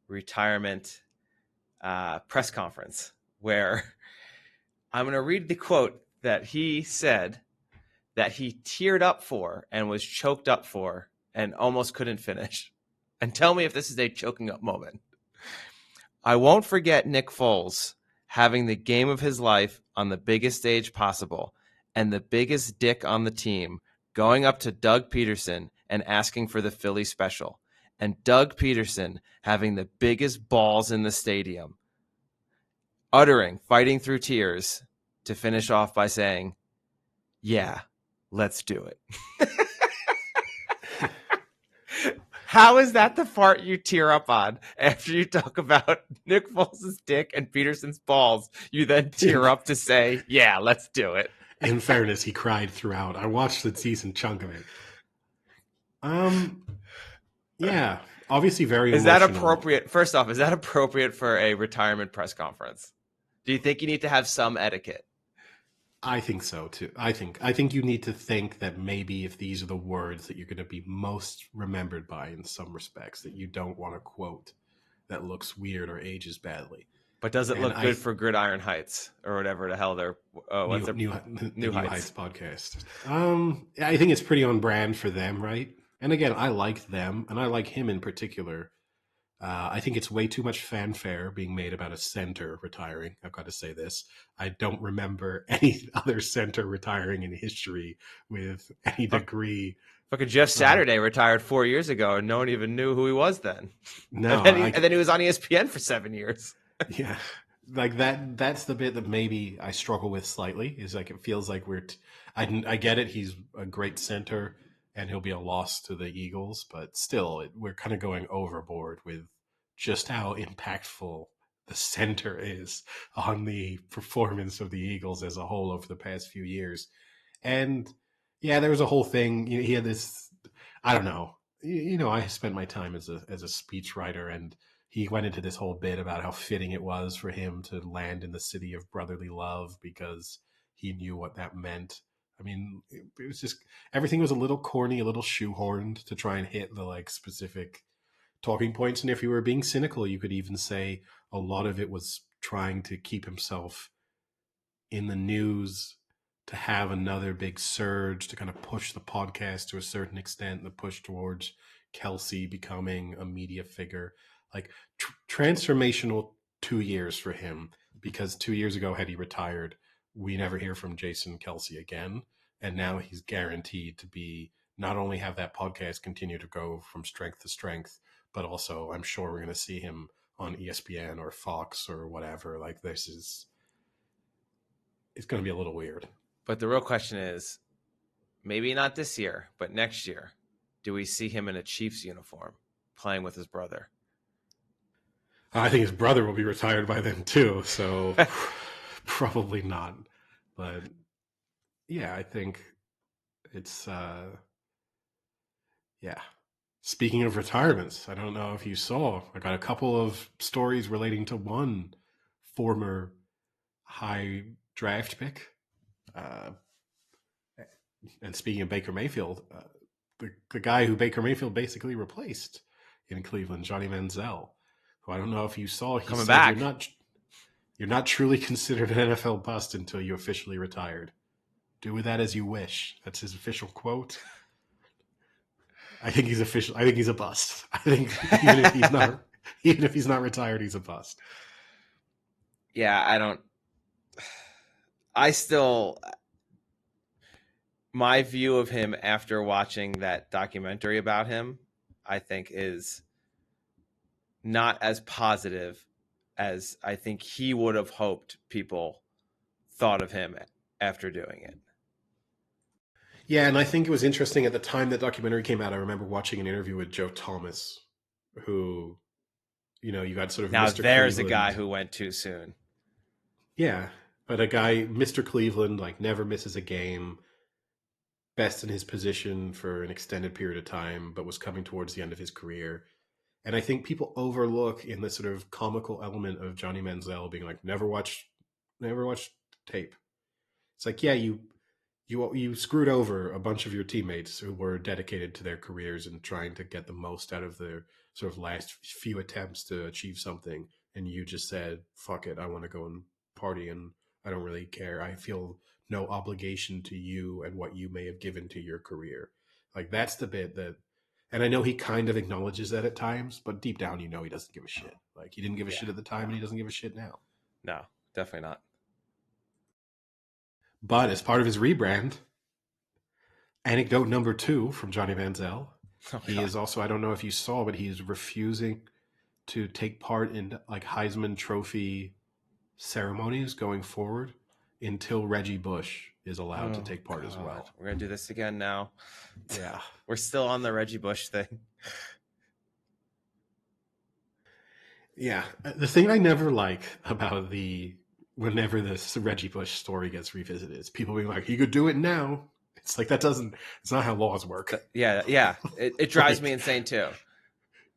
retirement press conference, where I'm going to read the quote that he said that he teared up for and was choked up for and almost couldn't finish. And tell me if this is a choking up moment. I won't forget Nick Foles having the game of his life on the biggest stage possible and the biggest dick on the team going up to Doug Peterson and asking for the Philly special, and Doug Peterson having the biggest balls in the stadium, fighting through tears, to finish off by saying, "Yeah, let's do it." How is that the part you tear up on after you talk about Nick Foles' dick and Peterson's balls? You then tear up to say, "Yeah, let's do it." In fairness, he cried throughout. I watched a decent chunk of it. Yeah, obviously very Is emotional. that appropriate? First off, is that appropriate for a retirement press conference? Do you think you need to have some etiquette? I think so too. I think you need to think that maybe if these are the words that you're going to be most remembered by in some respects, that you don't want to quote that looks weird or ages badly. But does it look good for Gridiron Heights or whatever the hell they're? What's their New Heights podcast? I think it's pretty on brand for them, right? And again, I like them, and I like him in particular. I think it's way too much fanfare being made about a center retiring. I've got to say this. I don't remember any other center retiring in history with any degree. Fucking Jeff Saturday retired 4 years ago, and no one even knew who he was then. No, and then he was on ESPN for 7 years. Yeah, like that's the bit that maybe I struggle with slightly. Is like it feels like I get it. He's a great center, and he'll be a loss to the Eagles, but still, we're kind of going overboard with just how impactful the center is on the performance of the Eagles as a whole over the past few years. And yeah, there was a whole thing. He had this. I don't know. I spent my time as a speechwriter, and he went into this whole bit about how fitting it was for him to land in the city of brotherly love because he knew what that meant. I mean, it was just everything was a little corny, a little shoehorned to try and hit the specific talking points. And if you were being cynical, you could even say a lot of it was trying to keep himself in the news, to have another big surge, to kind of push the podcast to a certain extent, the push towards Kelce becoming a media figure. Like transformational 2 years for him, because 2 years ago, had he retired, we never hear from Jason Kelce again. And now he's guaranteed to be not only have that podcast continue to go from strength to strength, but also I'm sure we're going to see him on ESPN or Fox or whatever. Like it's going to be a little weird. But the real question is, maybe not this year, but next year, do we see him in a Chiefs uniform playing with his brother? I think his brother will be retired by then too, so probably not. But yeah, I think it's yeah. Speaking of retirements, I don't know if you saw, I got a couple of stories relating to one former high draft pick. And speaking of Baker Mayfield, the guy who Baker Mayfield basically replaced in Cleveland, Jonny Manziel, who I don't know if you saw, he said back. You're not truly considered an NFL bust until you officially retired. Do with that as you wish. That's his official quote. I think he's official. I think he's a bust. I think even if he's not retired, he's a bust. Yeah, my view of him after watching that documentary about him, I think is not as positive as I think he would have hoped people thought of him after doing it. Yeah, and I think it was interesting at the time that documentary came out. I remember watching an interview with Joe Thomas, who, you got sort of Now Mr. there's a Cleveland. guy who went too soon. Yeah, but a guy, Mr. Cleveland, like never misses a game, best in his position for an extended period of time, but was coming towards the end of his career. And I think people overlook in the sort of comical element of Jonny Manziel being like, never watched tape. It's like, yeah, you screwed over a bunch of your teammates who were dedicated to their careers and trying to get the most out of their sort of last few attempts to achieve something, and you just said, fuck it, I want to go and party, and I don't really care. I feel no obligation to you and what you may have given to your career. Like, that's the bit that, and I know he kind of acknowledges that at times, but deep down, he doesn't give a shit. Like, he didn't give a shit at the time, and he doesn't give a shit now. No, definitely not. But as part of his rebrand, anecdote number 2 from Jonny Manziel, he is also, I don't know if you saw, but he's refusing to take part in like Heisman Trophy ceremonies going forward until Reggie Bush is allowed to take part as well. We're going to do this again now. Yeah. We're still on the Reggie Bush thing. Yeah. The thing I never like about whenever this Reggie Bush story gets revisited is people being like, he could do it now. It's like, it's not how laws work. Yeah. It drives me insane too.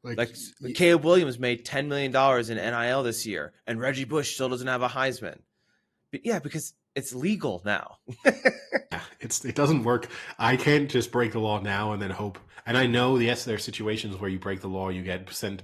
Like Caleb Williams made $10 million in NIL this year, and Reggie Bush still doesn't have a Heisman. But yeah, because it's legal now. Yeah, it doesn't work. I can't just break the law now and then hope. And I know, yes, there are situations where you break the law, you get imprisoned,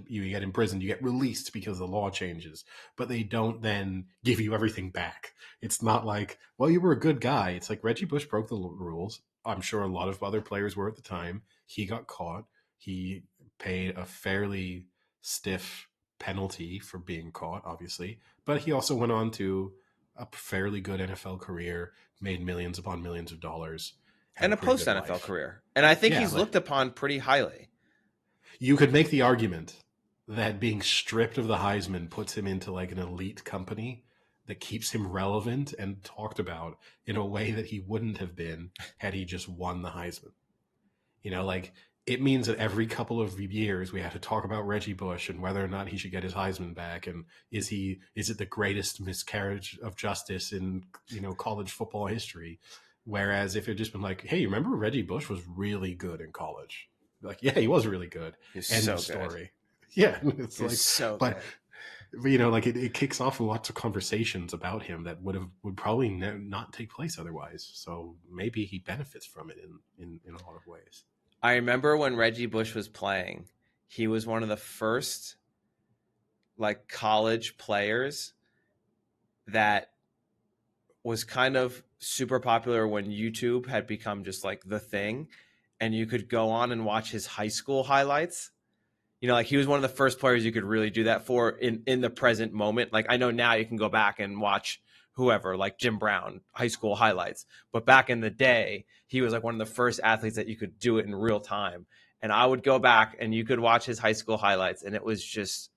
you get released because the law changes, but they don't then give you everything back. It's not like, well, you were a good guy. It's like Reggie Bush broke the rules. I'm sure a lot of other players were at the time. He got caught. He paid a fairly stiff penalty for being caught, obviously, but he also went on to a fairly good NFL career, made millions upon millions of dollars, and a post NFL career. And I think he's looked upon pretty highly. You could make the argument that being stripped of the Heisman puts him into like an elite company that keeps him relevant and talked about in a way that he wouldn't have been had he just won the Heisman. Like, it means that every couple of years we have to talk about Reggie Bush and whether or not he should get his Heisman back, and is it the greatest miscarriage of justice in college football history? Whereas if it had just been like, hey, remember Reggie Bush was really good in college? Like, yeah, he was really good. End of story. Yeah, it's like so but good. Like it kicks off lots of conversations about him that would probably not take place otherwise. So maybe he benefits from it in a lot of ways. I remember when Reggie Bush was playing, he was one of the first like college players that was kind of super popular when YouTube had become just like the thing, and you could go on and watch his high school highlights. Like he was one of the first players you could really do that for in the present moment. Like I know now you can go back and watch whoever, like Jim Brown, high school highlights. But back in the day, he was like one of the first athletes that you could do it in real time. And I would go back and you could watch his high school highlights, and it was just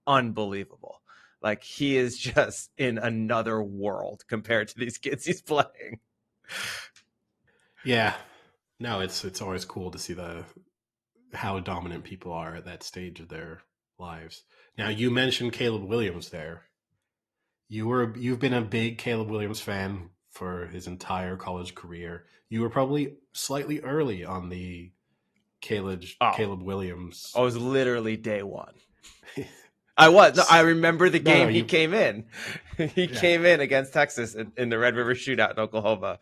unbelievable. Like he is just in another world compared to these kids he's playing. Yeah. No, it's always cool to see how dominant people are at that stage of their lives. Now, you mentioned Caleb Williams there. You've been a big Caleb Williams fan for his entire college career. You were probably slightly early on the Caleb Williams. I was literally day one. I was. No, I remember the game he came in. He came in against Texas in the Red River Shootout in Oklahoma.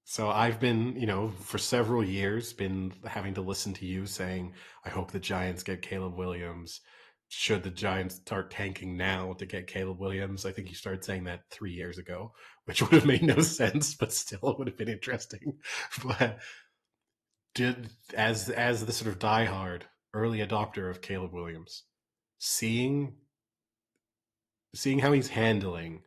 So I've been, for several years, been having to listen to you saying, I hope the Giants get Caleb Williams. Should the Giants start tanking now to get Caleb Williams? I think you started saying that 3 years ago, which would have made no sense, but still it would have been interesting. But as the sort of diehard early adopter of Caleb Williams, seeing how he's handling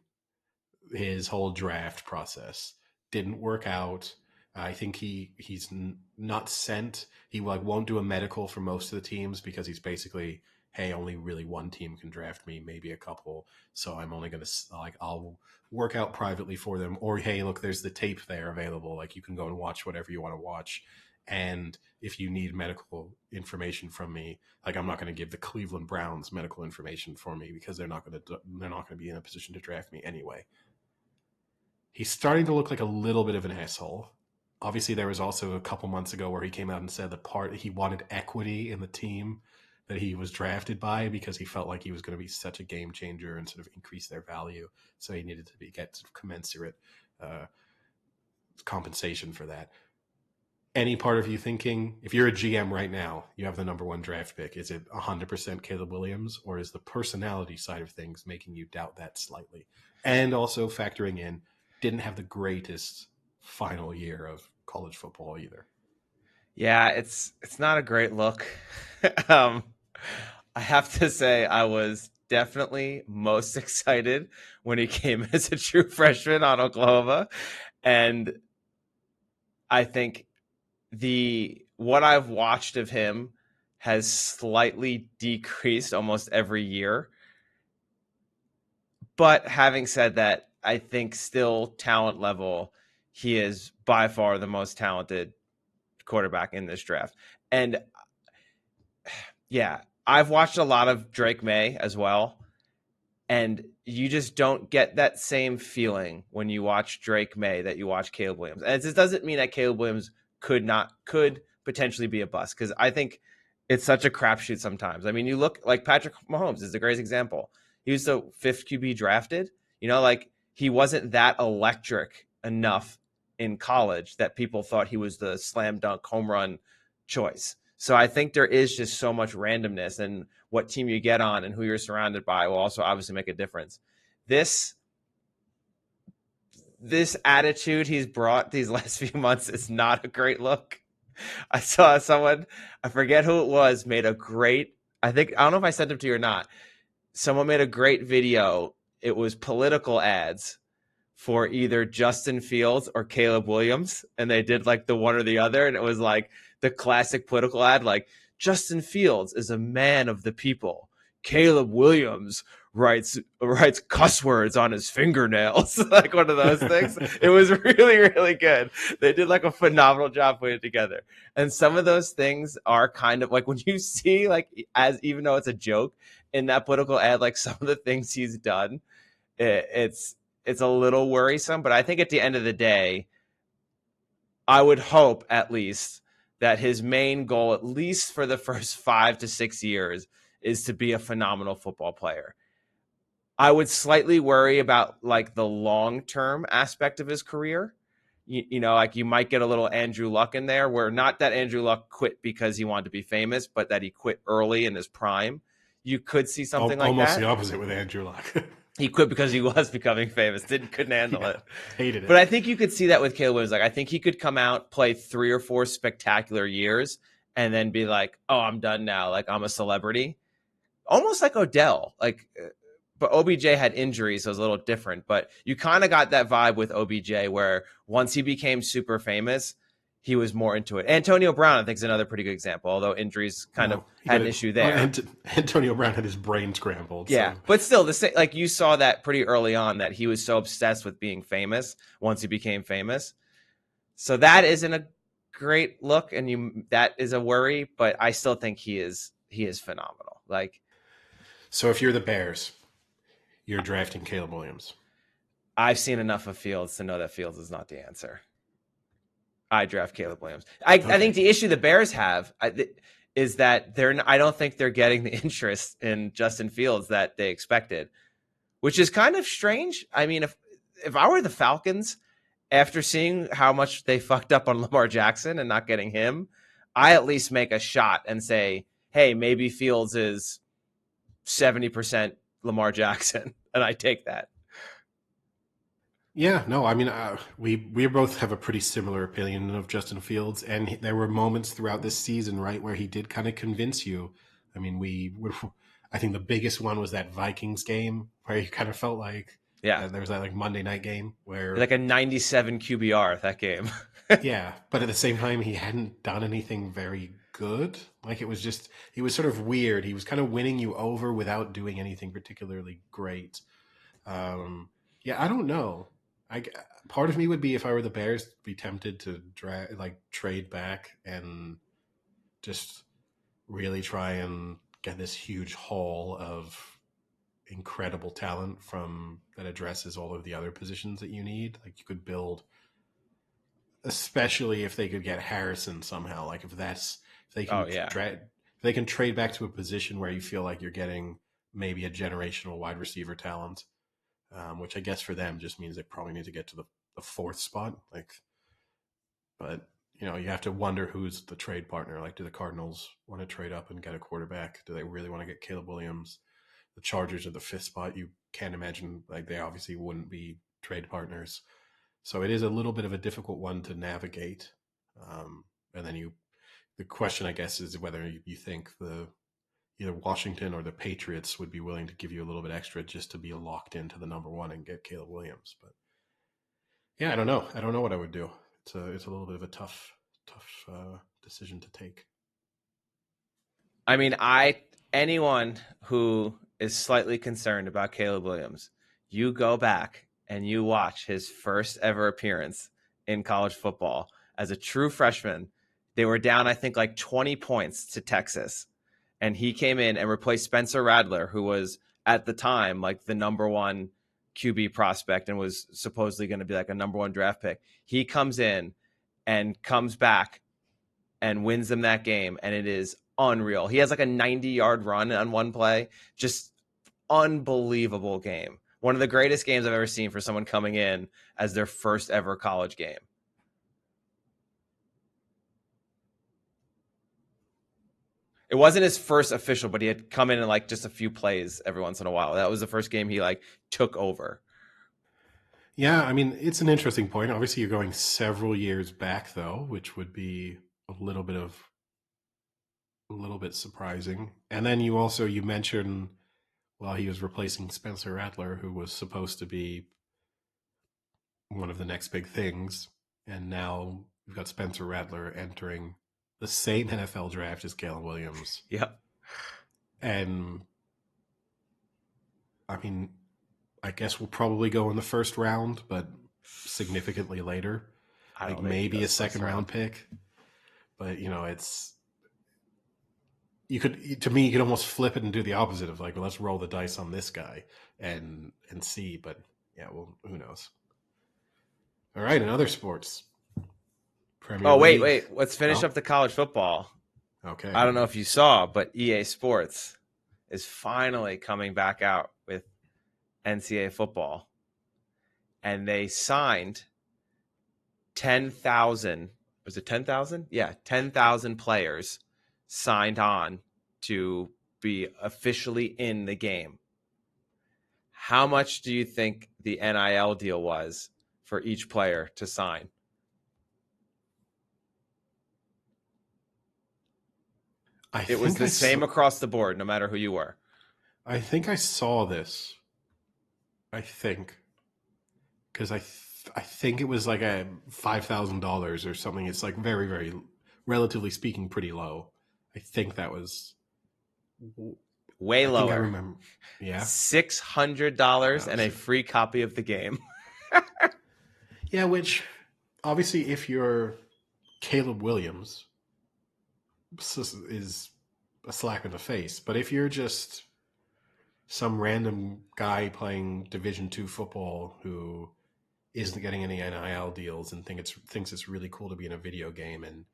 his whole draft process didn't work out. I think he's not sent. He won't do a medical for most of the teams because he's basically hey, only really one team can draft me, maybe a couple. So I'm only going to, like, I'll work out privately for them. Or, hey, look, there's the tape there available. Like, you can go and watch whatever you want to watch. And if you need medical information from me, like, I'm not going to give the Cleveland Browns medical information for me because they're not going to be in a position to draft me anyway. He's starting to look like a little bit of an asshole. Obviously, there was also a couple months ago where he came out and said he wanted equity in the team that he was drafted by because he felt like he was going to be such a game changer and sort of increase their value. So he needed to get sort of commensurate compensation for that. Any part of you thinking, if you're a GM right now, you have the number 1 draft pick, is it 100% Caleb Williams, or is the personality side of things making you doubt that slightly? And also factoring in, didn't have the greatest final year of college football either. Yeah, it's not a great look. I have to say I was definitely most excited when he came as a true freshman on Oklahoma. And I think what I've watched of him has slightly decreased almost every year. But having said that, I think still talent level, he is by far the most talented quarterback in this draft. And yeah, I've watched a lot of Drake May as well. And you just don't get that same feeling when you watch Drake May that you watch Caleb Williams. And it doesn't mean that Caleb Williams could potentially be a bust, because I think it's such a crapshoot sometimes. I mean, you look like Patrick Mahomes is a great example. He was the 5th QB drafted. Like, he wasn't that electric enough in college that people thought he was the slam dunk home run choice. So I think there is just so much randomness, and what team you get on and who you're surrounded by will also obviously make a difference. This attitude he's brought these last few months is not a great look. I saw someone, I forget who it was, made a great, I don't know if I sent it to you or not. Someone made a great video. It was political ads for either Justin Fields or Caleb Williams, and they did like the one or the other, and it was like the classic political ad, like, Justin Fields is a man of the people. Caleb Williams writes cuss words on his fingernails, like one of those things. It was really, really good. They did like a phenomenal job putting it together. And some of those things are kind of like, when you see, like, even though it's a joke in that political ad, like some of the things he's done, it's a little worrisome. But I think at the end of the day, I would hope at least that his main goal, at least for the first 5 to 6 years, is to be a phenomenal football player. I would slightly worry about like the long-term aspect of his career. Like, you might get a little Andrew Luck in there, where not that Andrew Luck quit because he wanted to be famous, but that he quit early in his prime. You could see something like that. Almost the opposite with Andrew Luck. He quit because he was becoming famous, couldn't handle it. Hated it. But I think you could see that with Caleb Williams. Like, I think he could come out, play 3 or 4 spectacular years, and then be like, oh, I'm done now. Like, I'm a celebrity. Almost like Odell. Like, but OBJ had injuries, so it was a little different. But you kind of got that vibe with OBJ, where once he became super famous, he was more into it. Antonio Brown, I think, is another pretty good example, although injuries kind of had an issue there. Antonio Brown had his brain scrambled. Yeah, so. But still, like, you saw that pretty early on, that he was so obsessed with being famous once he became famous. So that isn't a great look, and that is a worry. But I still think he is phenomenal. Like, so if you're the Bears, you're drafting Caleb Williams. I've seen enough of Fields to know that Fields is not the answer. I draft Caleb Williams. I think the issue the Bears have is that I don't think they're getting the interest in Justin Fields that they expected, which is kind of strange. I mean, if I were the Falcons, after seeing how much they fucked up on Lamar Jackson and not getting him, I at least make a shot and say, hey, maybe Fields is 70% Lamar Jackson, and I take that. Yeah, no, I mean, we both have a pretty similar opinion of Justin Fields, and there were moments throughout this season, right, where he did kind of convince you. I mean, I think the biggest one was that Vikings game where you kind of felt like, there was that like Monday night game where like a 97 QBR that game. Yeah, but at the same time, he hadn't done anything very good. Like it was sort of weird. He was kind of winning you over without doing anything particularly great. Yeah, I don't know. I Part of me would be, if I were the Bears, be tempted to trade back and just really try and get this huge haul of incredible talent from that addresses all of the other positions that you need. Like you could build, especially if they could get Harrison somehow. Like if they can if they can trade back to a position where you feel like you're getting maybe a generational wide receiver talent, which I guess for them just means they probably need to get to the fourth spot. But you have to wonder who's the trade partner. Like, do the Cardinals want to trade up and get a quarterback? Do they really want to get Caleb Williams? The Chargers are the fifth spot. You can't imagine, like, they obviously wouldn't be trade partners. So it is a little bit of a difficult one to navigate. And then the question, I guess, is whether you think either Washington or the Patriots would be willing to give you a little bit extra just to be locked into the number one and get Caleb Williams. But yeah, I don't know. I don't know what I would do. It's a little bit of a tough decision to take. I mean, anyone who is slightly concerned about Caleb Williams, you go back and you watch his first ever appearance in college football as a true freshman. They were down, I think, like 20 points to Texas. And he came in and replaced Spencer Rattler, who was at the time like the number one QB prospect and was supposedly going to be like a number one draft pick. He comes in and comes back and wins them that game. And it is unreal. He has like a 90-yard run on one play. Just unbelievable game. One of the greatest games I've ever seen for someone coming in as their first ever college game. It wasn't his first official, but he had come in like just a few plays every once in a while. That was the first game he like took over. Yeah, I mean, it's an interesting point. Obviously, you're going several years back, though, which would be a little bit surprising. And then you mentioned, well, he was replacing Spencer Rattler, who was supposed to be one of the next big things. And now we've got Spencer Rattler entering the same NFL draft as Caleb Williams. Yep. And I mean, I guess we'll probably go in the first round, but significantly later. Like maybe a second round pick. But you could almost flip it and do the opposite of like, well, let's roll the dice on this guy and see. But yeah, well, who knows? All right, in other sports. Premier League. Wait. Let's finish up the college football. Okay. I don't know if you saw, but EA Sports is finally coming back out with NCAA football. And they signed 10,000. Was it 10,000? Yeah, 10,000 players signed on to be officially in the game. How much do you think the NIL deal was for each player to sign? It was the same across the board, no matter who you were. I think I saw this. Because I think it was like a $5,000 or something. It's like very, very, relatively speaking, pretty low. I think that was way lower. I remember. Yeah, $600 and a free copy of the game. Yeah, which obviously, if you're Caleb Williams, is a slap in the face. But if you're just some random guy playing Division II football who isn't getting any NIL deals and thinks it's really cool to be in a video game, and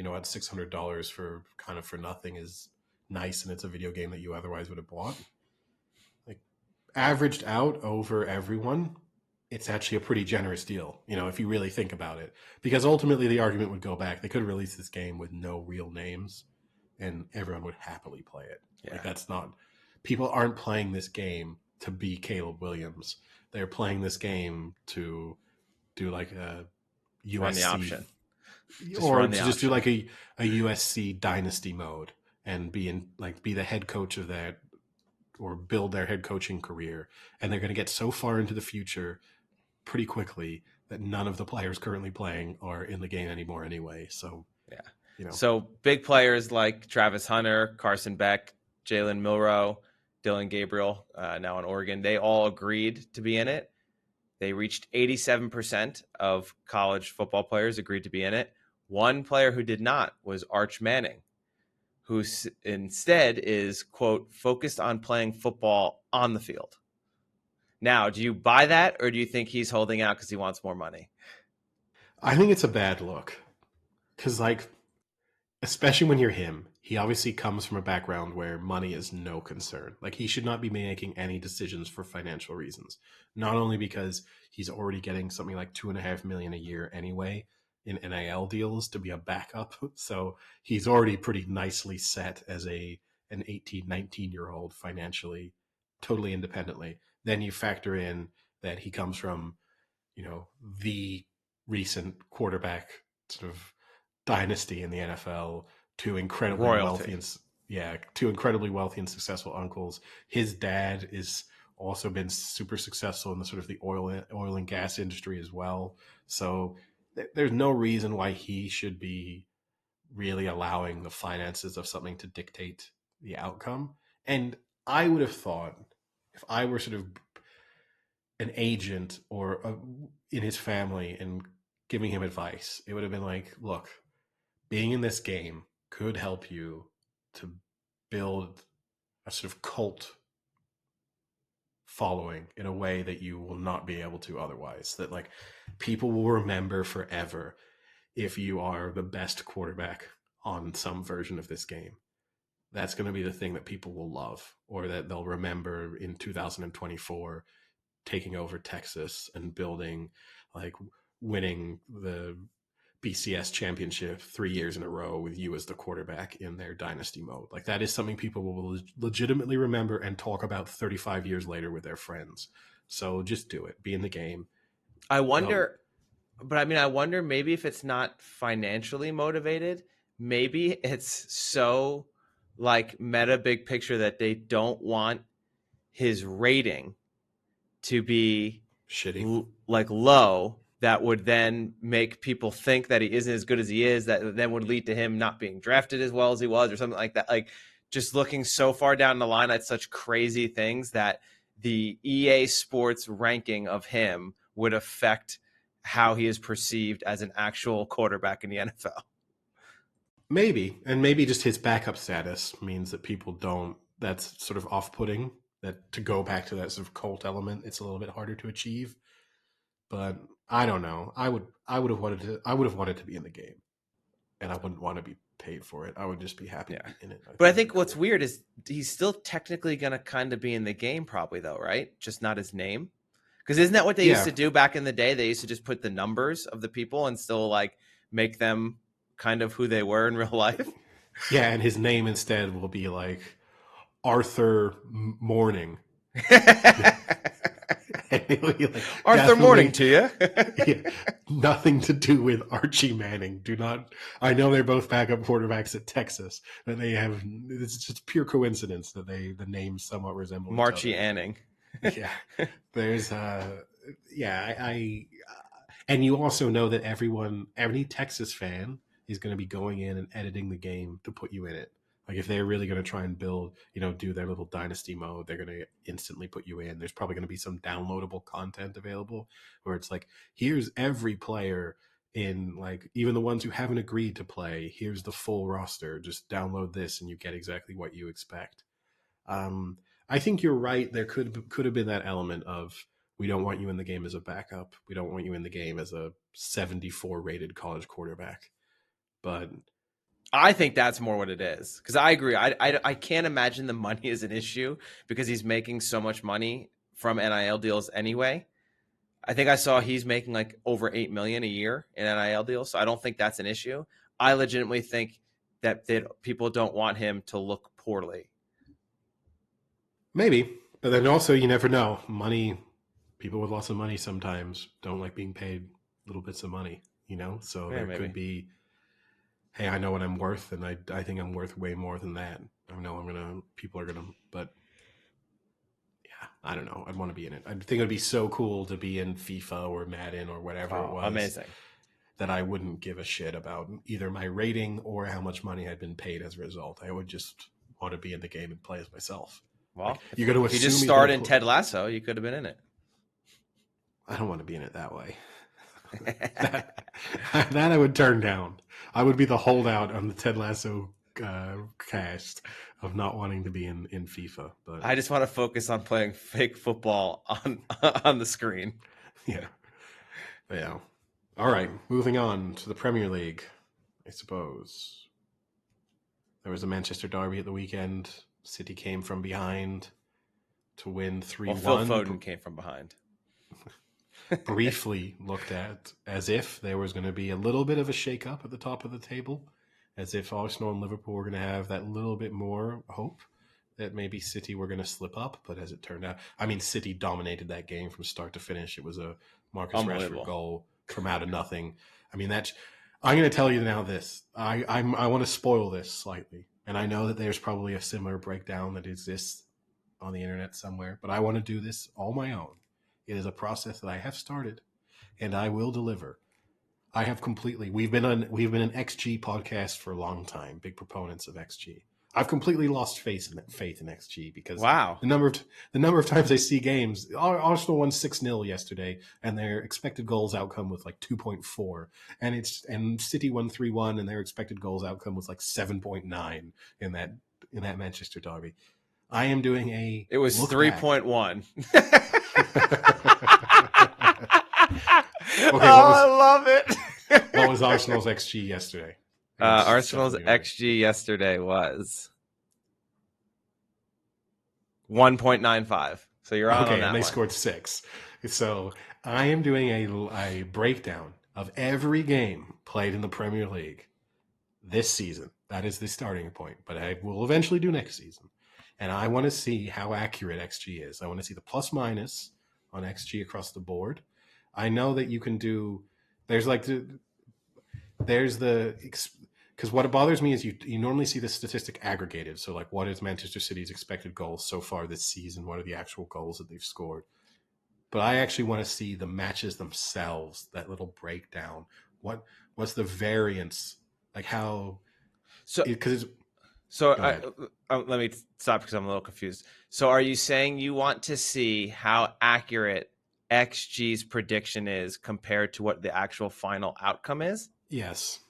what, $600 for nothing is nice, and it's a video game that you otherwise would have bought. Like, averaged out over everyone, it's actually a pretty generous deal, if you really think about it. Because ultimately the argument would go back, they could release this game with no real names and everyone would happily play it. Yeah. Like, that's not, people aren't playing this game to be Caleb Williams. They're playing this game to do like a USC run the option. Or to just do like a USC dynasty mode and be the head coach of that, or build their head coaching career. And they're going to get so far into the future pretty quickly that none of the players currently playing are in the game anymore anyway. So So big players like Travis Hunter, Carson Beck, Jalen Milroe, Dylan Gabriel, now in Oregon, they all agreed to be in it. They reached 87% of college football players agreed to be in it. One player who did not was Arch Manning, who instead is, quote, focused on playing football on the field. Now, do you buy that, or do you think he's holding out because he wants more money? I think it's a bad look. Because, especially when you're him, he obviously comes from a background where money is no concern. He should not be making any decisions for financial reasons. Not only because he's already getting something like $2.5 million a year anyway in NIL deals to be a backup. So he's already pretty nicely set as an 18, 19-year-old financially, totally independently. Then you factor in that he comes from, the recent quarterback sort of dynasty in the NFL, two incredibly Royalty. wealthy and successful uncles. His dad is also been super successful in the sort of the oil and gas industry as well. So there's no reason why he should be really allowing the finances of something to dictate the outcome. And I would have thought, if I were sort of an agent or in his family and giving him advice, it would have been like, look, being in this game could help you to build a sort of cult following in a way that you will not be able to otherwise. That people will remember forever if you are the best quarterback on some version of this game. That's going to be the thing that people will love, or that they'll remember in 2024 taking over Texas and building, winning the BCS championship 3 years in a row with you as the quarterback in their dynasty mode. That is something people will legitimately remember and talk about 35 years later with their friends. So just do it. Be in the game. I wonder maybe if it's not financially motivated, maybe it's so meta big picture that they don't want his rating to be shitty, low, that would then make people think that he isn't as good as he is, that then would lead to him not being drafted as well as he was, or something like that. Just looking so far down the line at such crazy things that the EA Sports ranking of him would affect how he is perceived as an actual quarterback in the NFL. Maybe. And maybe just his backup status means that people don't, that's sort of off-putting, that to go back to that sort of cult element, it's a little bit harder to achieve. But I don't know. I would have wanted to be in the game, and I wouldn't want to be paid for it. I would just be happy to be in it. But I think what's weird is he's still technically going to kind of be in the game probably, though, right? Just not his name. Because isn't that what they used to do back in the day? They used to just put the numbers of the people and still make them kind of who they were in real life. Yeah, and his name instead will be Arthur Morning. Arthur Morning to you. Yeah, nothing to do with Archie Manning. I know they're both backup quarterbacks at Texas, but it's just pure coincidence that the names somewhat resemble Marchie Anning. Yeah, there's and you also know that every Texas fan is going to be going in and editing the game to put you in it. If they're really going to try and build, do their little dynasty mode, they're going to instantly put you in. There's probably going to be some downloadable content available where it's here's every player in even the ones who haven't agreed to play. Here's the full roster. Just download this and you get exactly what you expect. I think you're right. There could have been that element of, we don't want you in the game as a backup. We don't want you in the game as a 74 rated college quarterback. But I think that's more what it is, because I agree. I can't imagine the money is an issue because he's making so much money from NIL deals anyway. I think I saw he's making over $8 million a year in NIL deals, so I don't think that's an issue. I legitimately think that people don't want him to look poorly. Maybe, but then also you never know. People with lots of money sometimes don't like being paid little bits of money, So there could be, hey, I know what I'm worth, and I think I'm worth way more than that. I know people are gonna, but yeah, I don't know. I'd want to be in it. I think it'd be so cool to be in FIFA or Madden or whatever it was. Amazing. that I wouldn't give a shit about either my rating or how much money I'd been paid as a result. I would just want to be in the game and play as myself. Well, like, you're going to if you assume just starred in Ted Lasso, you could have been in it. I don't want to be in it that way. that I would turn down. I would be the holdout on the Ted Lasso cast of not wanting to be in FIFA. But I just want to focus on playing fake football on the screen. Yeah. All right, moving on to the Premier League, I suppose. There was a Manchester derby at the weekend. City came from behind to win 3-1. Well, Phil Foden came from behind. Briefly looked at as if there was going to be a little bit of a shake-up at the top of the table, as if Arsenal and Liverpool were going to have that little bit more hope that maybe City were going to slip up. But as it turned out, I mean, City dominated that game from start to finish. It was a Marcus Rashford goal from out of nothing. I mean, I'm going to tell you now this. I want to spoil this slightly. And I know that there's probably a similar breakdown that exists on the internet somewhere, but I want to do this all my own. It is a process that I have started, and I will deliver. I have we've been an XG podcast for a long time, big proponents of XG. I've completely lost faith in XG because the number of times I see games, Arsenal won 6-0 yesterday, and their expected goals outcome was like 2.4, and City won 3-1, and their expected goals outcome was like 7.9 in that Manchester derby. I am doing a. It was 3.1. Okay, I love it. What was Arsenal's XG yesterday? Arsenal's XG yesterday was 1.95. So you're on that and they one. scored 6. So I am doing a breakdown of every game played in the Premier League this season. That is the starting point, but I will eventually do next season. And I want to see how accurate XG is. I want to see the plus minus on XG across the board. I know that you can do. Because what bothers me is you normally see the statistic aggregated. So like, what is Manchester City's expected goals so far this season? What are the actual goals that they've scored? But I actually want to see the matches themselves, that little breakdown. What's the variance? Like how? Let me stop because I'm a little confused. So are you saying you want to see how accurate XG's prediction is compared to what the actual final outcome is? Yes.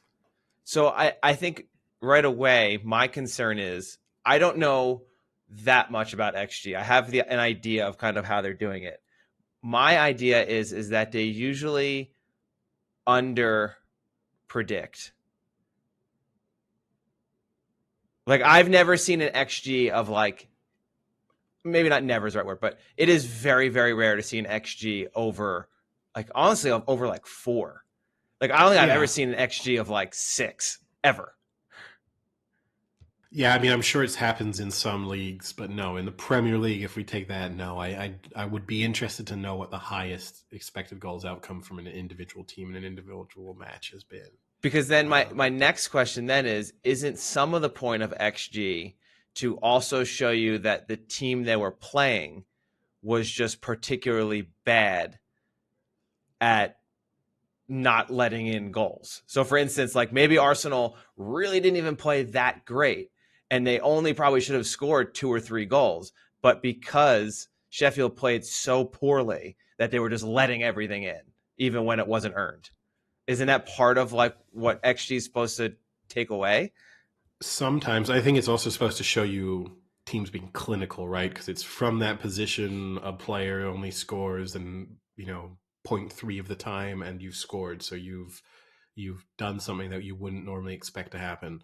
So I think right away, my concern is I don't know that much about XG. I have an idea of kind of how they're doing it. My idea is that they usually under predict. Like, I've never seen an XG of like, maybe not never is the right word, but it is very, very rare to see an XG over, like, honestly, over like 4. Like, I don't think I've ever seen an XG of like 6 ever. Yeah, I mean, I'm sure it happens in some leagues, but no, in the Premier League, if we take that, no, I would be interested to know what the highest expected goals outcome from an individual team in an individual match has been. Because then my next question then isn't some of the point of XG to also show you that the team they were playing was just particularly bad at not letting in goals? So for instance, like maybe Arsenal really didn't even play that great and they only probably should have scored 2 or 3 goals, but because Sheffield played so poorly that they were just letting everything in, even when it wasn't earned. Isn't that part of like what XG is supposed to take away? Sometimes. I think it's also supposed to show you teams being clinical, right? Because it's from that position a player only scores and 0.3 of the time and you've scored, so you've done something that you wouldn't normally expect to happen.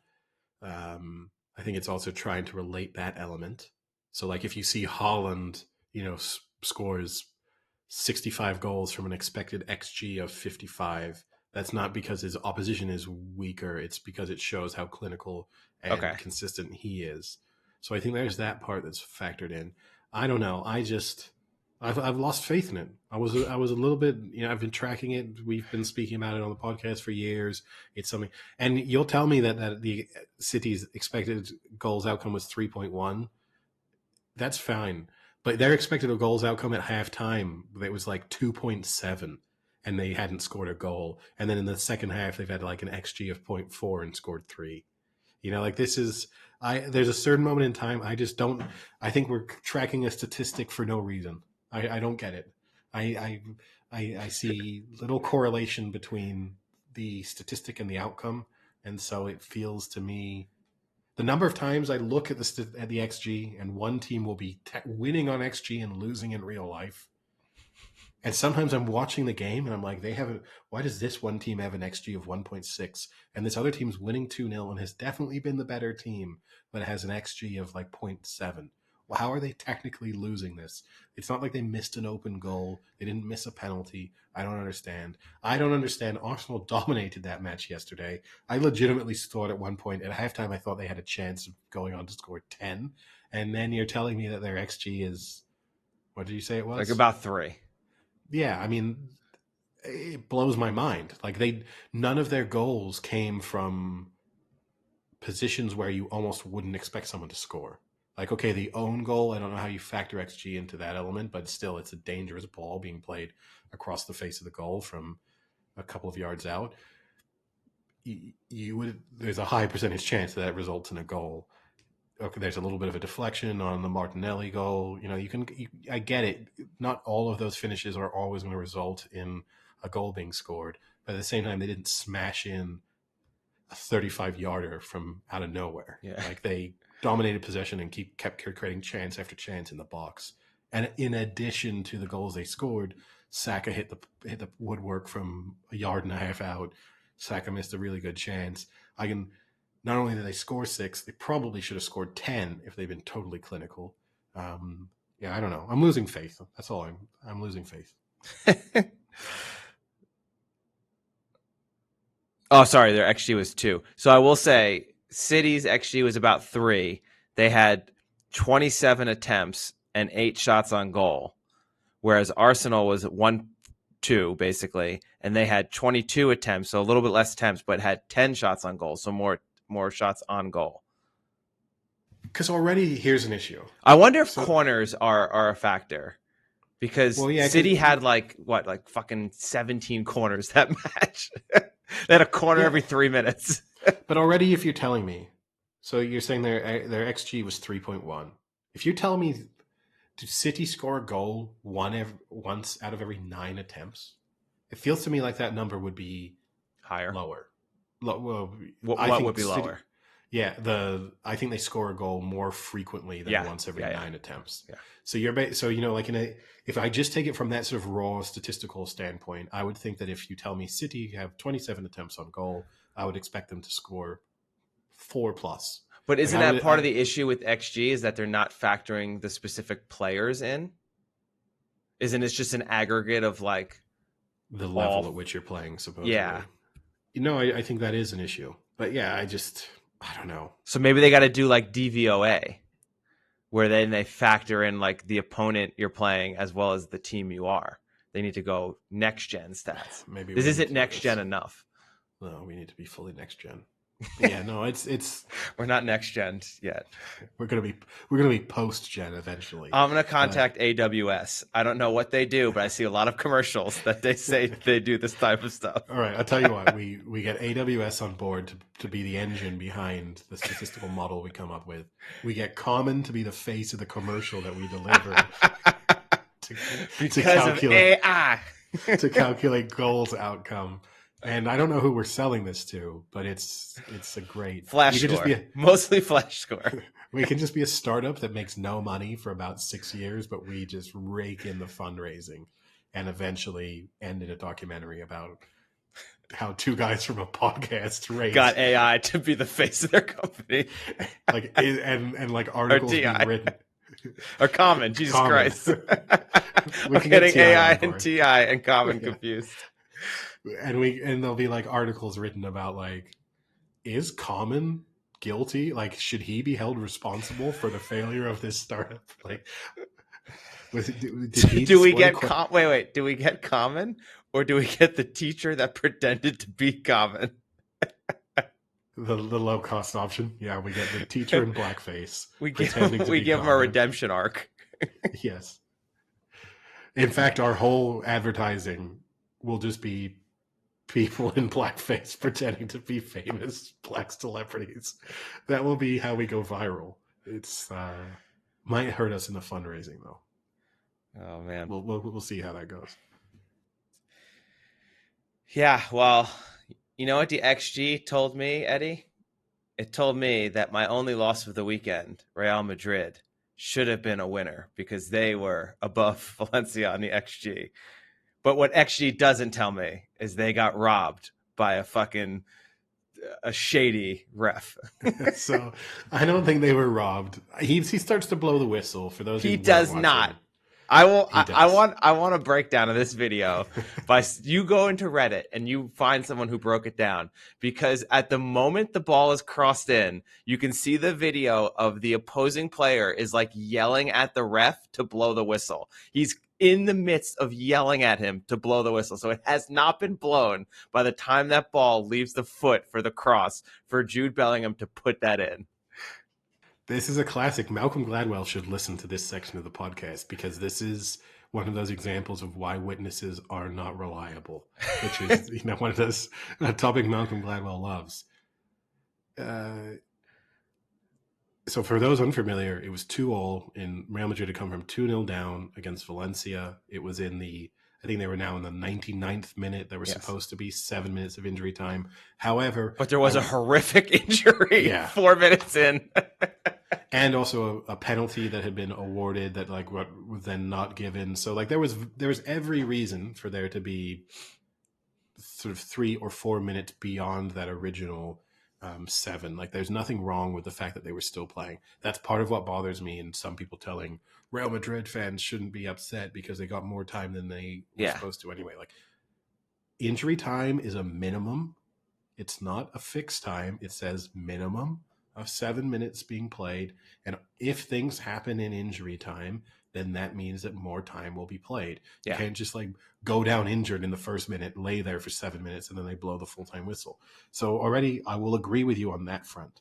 I think it's also trying to relate that element. So like if you see Haaland scores 65 goals from an expected XG of 55, that's not because his opposition is weaker. It's because it shows how clinical and consistent he is. So I think there's that part that's factored in. I don't know. I've lost faith in it. I was a little bit, I've been tracking it. We've been speaking about it on the podcast for years. It's something, and you'll tell me that the City's expected goals outcome was 3.1. That's fine. But their expected goals outcome at halftime, it was like 2.7. and they hadn't scored a goal. And then in the second half, they've had like an XG of 0.4 and scored 3. Like this is, there's a certain moment in time. I think we're tracking a statistic for no reason. I don't get it. I see little correlation between the statistic and the outcome. And so it feels to me, the number of times I look at the XG and one team will be winning on XG and losing in real life. And sometimes I'm watching the game and I'm like, why does this one team have an XG of 1.6 and this other team's winning 2-0 and has definitely been the better team, but it has an XG of like 0.7? Well, how are they technically losing this? It's not like they missed an open goal. They didn't miss a penalty. I don't understand. Arsenal dominated that match yesterday. I legitimately thought at one point at halftime, I thought they had a chance of going on to score 10. And then you're telling me that their XG is, what did you say it was? Like about 3. Yeah, I mean, it blows my mind. Like none of their goals came from positions where you almost wouldn't expect someone to score. Like, okay, the own goal, I don't know how you factor XG into that element, but still it's a dangerous ball being played across the face of the goal from a couple of yards out. There's a high percentage chance that results in a goal. Okay, there's a little bit of a deflection on the Martinelli goal. I get it. Not all of those finishes are always going to result in a goal being scored. But at the same time, they didn't smash in a 35-yarder from out of nowhere. Yeah. Like they dominated possession and kept creating chance after chance in the box. And in addition to the goals they scored, Saka hit the woodwork from a yard and a half out. Saka missed a really good chance. Not only did they score 6, they probably should have scored 10 if they'd been totally clinical. I don't know. I'm losing faith. That's all. I'm losing faith. Oh, sorry. Their XG was 2. So I will say City's XG was about 3. They had 27 attempts and 8 shots on goal, whereas Arsenal was 1-2 basically, and they had 22 attempts, so a little bit less attempts, but had 10 shots on goal, so more shots on goal. Because already here's an issue. I wonder if corners are a factor. Because City had like fucking 17 corners that match. They had a corner every 3 minutes. But already, if you're telling me, so you're saying their XG was 3.1. If you're telling me, did City score a goal once out of every 9 attempts? It feels to me like that number would be higher, lower. Well, what would be lower? I think they score a goal more frequently than once every 9 attempts. Yeah. So if I just take it from that sort of raw statistical standpoint, I would think that if you tell me City have 27 attempts on goal, I would expect them to score 4+. But isn't that part of the issue with XG is that they're not factoring the specific players in? Isn't it just an aggregate of like the level at which you're playing, supposedly? Yeah. I think that is an issue. But yeah, I don't know. So maybe they got to do like DVOA, where then they factor in like the opponent you're playing as well as the team you are. They need to go next gen stats. Maybe this isn't next gen enough. No, we need to be fully next gen. Yeah, no, it's we're not next gen yet. We're gonna be post gen eventually. I'm gonna contact AWS. I don't know what they do, but I see a lot of commercials that they say they do this type of stuff. All right, I'll tell you what, we get AWS on board to be the engine behind the statistical model we come up with. We get Common to be the face of the commercial that we deliver to calculate AI. to calculate goals outcome. And I don't know who we're selling this to, but it's a great Flash score. Mostly Flash score. We can just be a startup that makes no money for about 6 years, but we just rake in the fundraising and eventually end in a documentary about how 2 guys from a podcast got AI to be the face of their company. and articles being written. Or Common, Jesus Christ. I'm getting AI and TI and Common confused. And there'll be like articles written about like, is Common guilty? Like, should he be held responsible for the failure of this startup? Like, do we get do we get Common, or do we get the teacher that pretended to be Common? The low cost option. Yeah, we get the teacher in blackface. We give him a redemption arc. Yes. In fact, our whole advertising will just be people in blackface pretending to be famous black celebrities. That will be how we go viral. It's might hurt us in the fundraising though. Oh man, we'll see how that goes. Yeah, well, you know what the XG told me, Eddie? It told me that my only loss of the weekend, Real Madrid, should have been a winner because they were above Valencia on the XG. But what XG doesn't tell me is they got robbed by a shady ref. So I don't think they were robbed. He starts to blow the whistle for those He who does weren't not. watching. I want a breakdown of this video. By you go into Reddit and you find someone who broke it down, because at the moment the ball is crossed in, you can see the video of the opposing player is like yelling at the ref to blow the whistle. He's in the midst of yelling at him to blow the whistle. So it has not been blown by the time that ball leaves the foot for the cross for Jude Bellingham to put that in. This is a classic. Malcolm Gladwell should listen to this section of the podcast because this is one of those examples of why witnesses are not reliable, which is one of those topic Malcolm Gladwell loves. So for those unfamiliar, it was 2-2 in Real Madrid had come from 2-0 down against Valencia. It was I think they were now in the 99th minute. There was supposed to be 7 minutes of injury time. However, but there was a horrific injury 4 minutes in. And also a penalty that had been awarded that what was then not given. So there was every reason for there to be sort of 3 or 4 minutes beyond that original 7. There's nothing wrong with the fact that they were still playing. That's part of what bothers me, and some people telling Real Madrid fans shouldn't be upset because they got more time than they were supposed to anyway. Injury time is a minimum. It's not a fixed time. It says minimum of 7 minutes being played. And if things happen in injury time, then that means that more time will be played. You can't just go down injured in the first minute, lay there for 7 minutes, and then they blow the full-time whistle. So already I will agree with you on that front.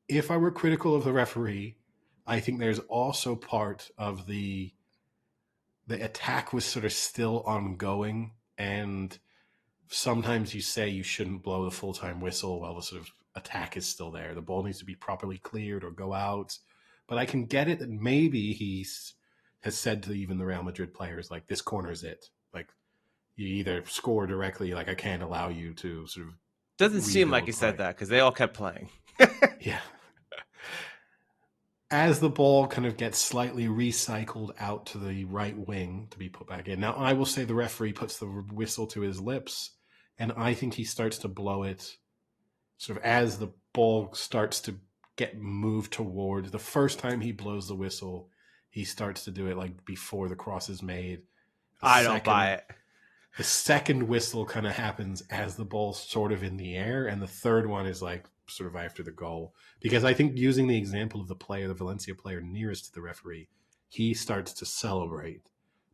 If I were critical of the referee, I think there's also part of the attack was sort of still ongoing, and sometimes you say you shouldn't blow the full-time whistle while the sort of attack is still there. The ball needs to be properly cleared or go out. But I can get it that maybe he has said to even the Real Madrid players, this corner's it. You either score directly, I can't allow you to sort of... Doesn't seem like he said that because they all kept playing. Yeah. As the ball kind of gets slightly recycled out to the right wing to be put back in. Now, I will say the referee puts the whistle to his lips, and I think he starts to blow it sort of as the ball starts to get moved towards. The first time he blows the whistle, he starts to do it before the cross is made. I don't buy it. The second whistle kind of happens as the ball's sort of in the air, and the third one is sort of after the goal. Because I think using the example of the Valencia player nearest to the referee, he starts to celebrate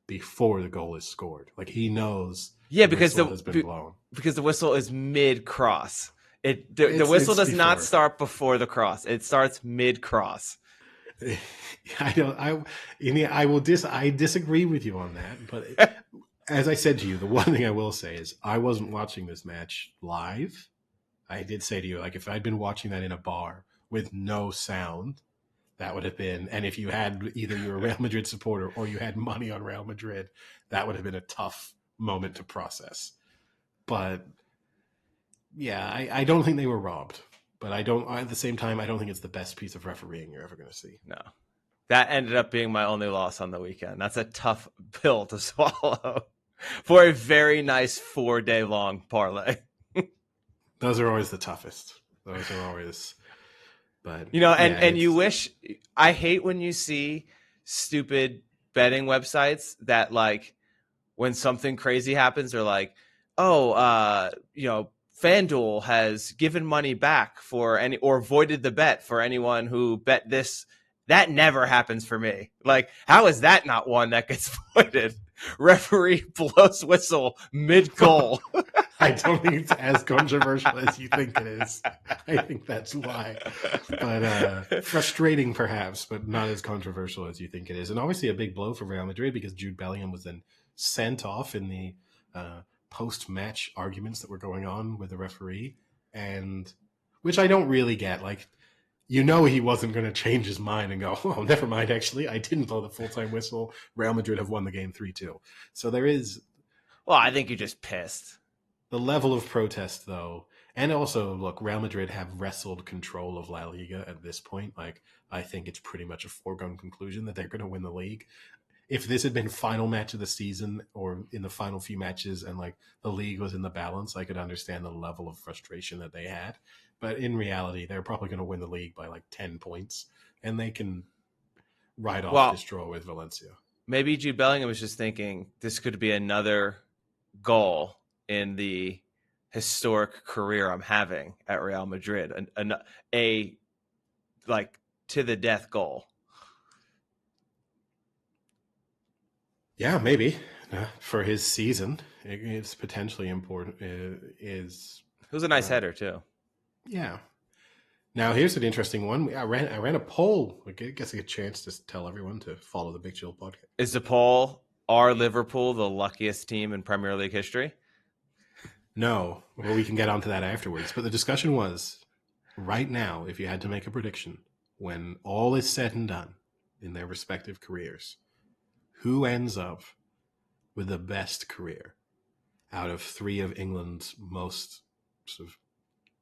before the goal is scored. He knows because the whistle has been blown. Because the whistle is mid-cross. The whistle does not start before the cross. It starts mid-cross. I disagree with you on that, but as I said to you, the one thing I will say is I wasn't watching this match live. I did say to you, if I'd been watching that in a bar with no sound, that would have been, and if you had either you're a Real Madrid supporter or you had money on Real Madrid, that would have been a tough moment to process. But yeah, I don't think they were robbed, but at the same time, I don't think it's the best piece of refereeing you're ever going to see. No, that ended up being my only loss on the weekend. That's a tough pill to swallow for a very nice 4-day long parlay. Those are always the toughest. Those are always, but and you wish. I hate when you see stupid betting websites that when something crazy happens, they're FanDuel has given money back or voided the bet for anyone who bet this. That never happens for me. How is that not one that gets voided? Referee blows whistle mid-goal. I don't think it's as controversial as you think it is. I think that's why. But frustrating perhaps, but not as controversial as you think it is. And obviously a big blow for Real Madrid because Jude Bellingham was then sent off in the post-match arguments that were going on with the referee, and which I don't really get. Like, he wasn't going to change his mind and go, oh, never mind, actually, I didn't blow the full-time whistle. Real Madrid have won the game 3-2. So there is... Well, I think you're just pissed. The level of protest, though, and also, look, Real Madrid have wrestled control of La Liga at this point. Like, I think it's pretty much a foregone conclusion that they're going to win the league. If this had been final match of the season or in the final few matches and like the league was in the balance, I could understand the level of frustration that they had. But in reality, they're probably going to win the league by like 10 points and they can ride off this draw with Valencia. Maybe Jude Bellingham was just thinking this could be another goal in the historic career I'm having at Real Madrid, a like to the death goal. Yeah, maybe for his season, it's potentially important. It was a nice header too. Yeah. Now here's an interesting one. I ran a poll. I guess I get a chance to tell everyone to follow the Big Chill podcast. Is the poll: are Liverpool the luckiest team in Premier League history? No. Well, we can get onto that afterwards. But the discussion was, right now, if you had to make a prediction, when all is said and done in their respective careers, who ends up with the best career out of three of England's most sort of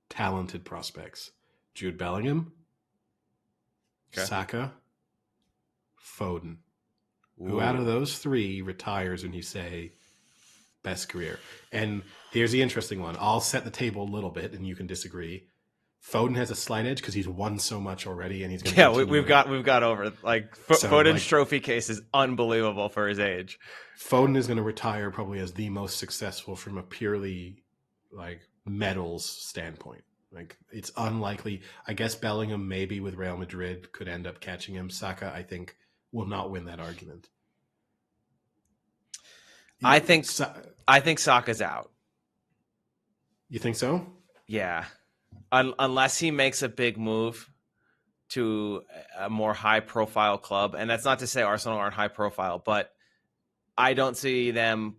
talented prospects? Jude Bellingham, Saka, Foden. Ooh. Who out of those three retires when you say best career? And here's the interesting one. I'll set the table a little bit and you can disagree. Foden has a slight edge because he's won so much already, and he's going to we've got over Foden's trophy case is unbelievable for his age. Foden is going to retire probably as the most successful from a purely like medals standpoint. Like, it's unlikely. I guess Bellingham maybe with Real Madrid could end up catching him. Saka, I think, will not win that argument. I think Saka's out. You think so? Yeah. Unless he makes a big move to a more high-profile club. And that's not to say Arsenal aren't high-profile, but I don't see them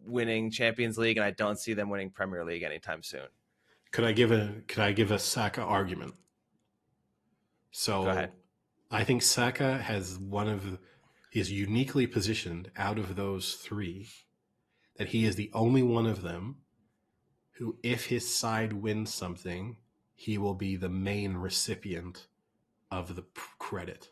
winning Champions League, and I don't see them winning Premier League anytime soon. Could I give a Saka argument? So go ahead. I think Saka is uniquely positioned out of those three that he is the only one of them who, if his side wins something, he will be the main recipient of the credit.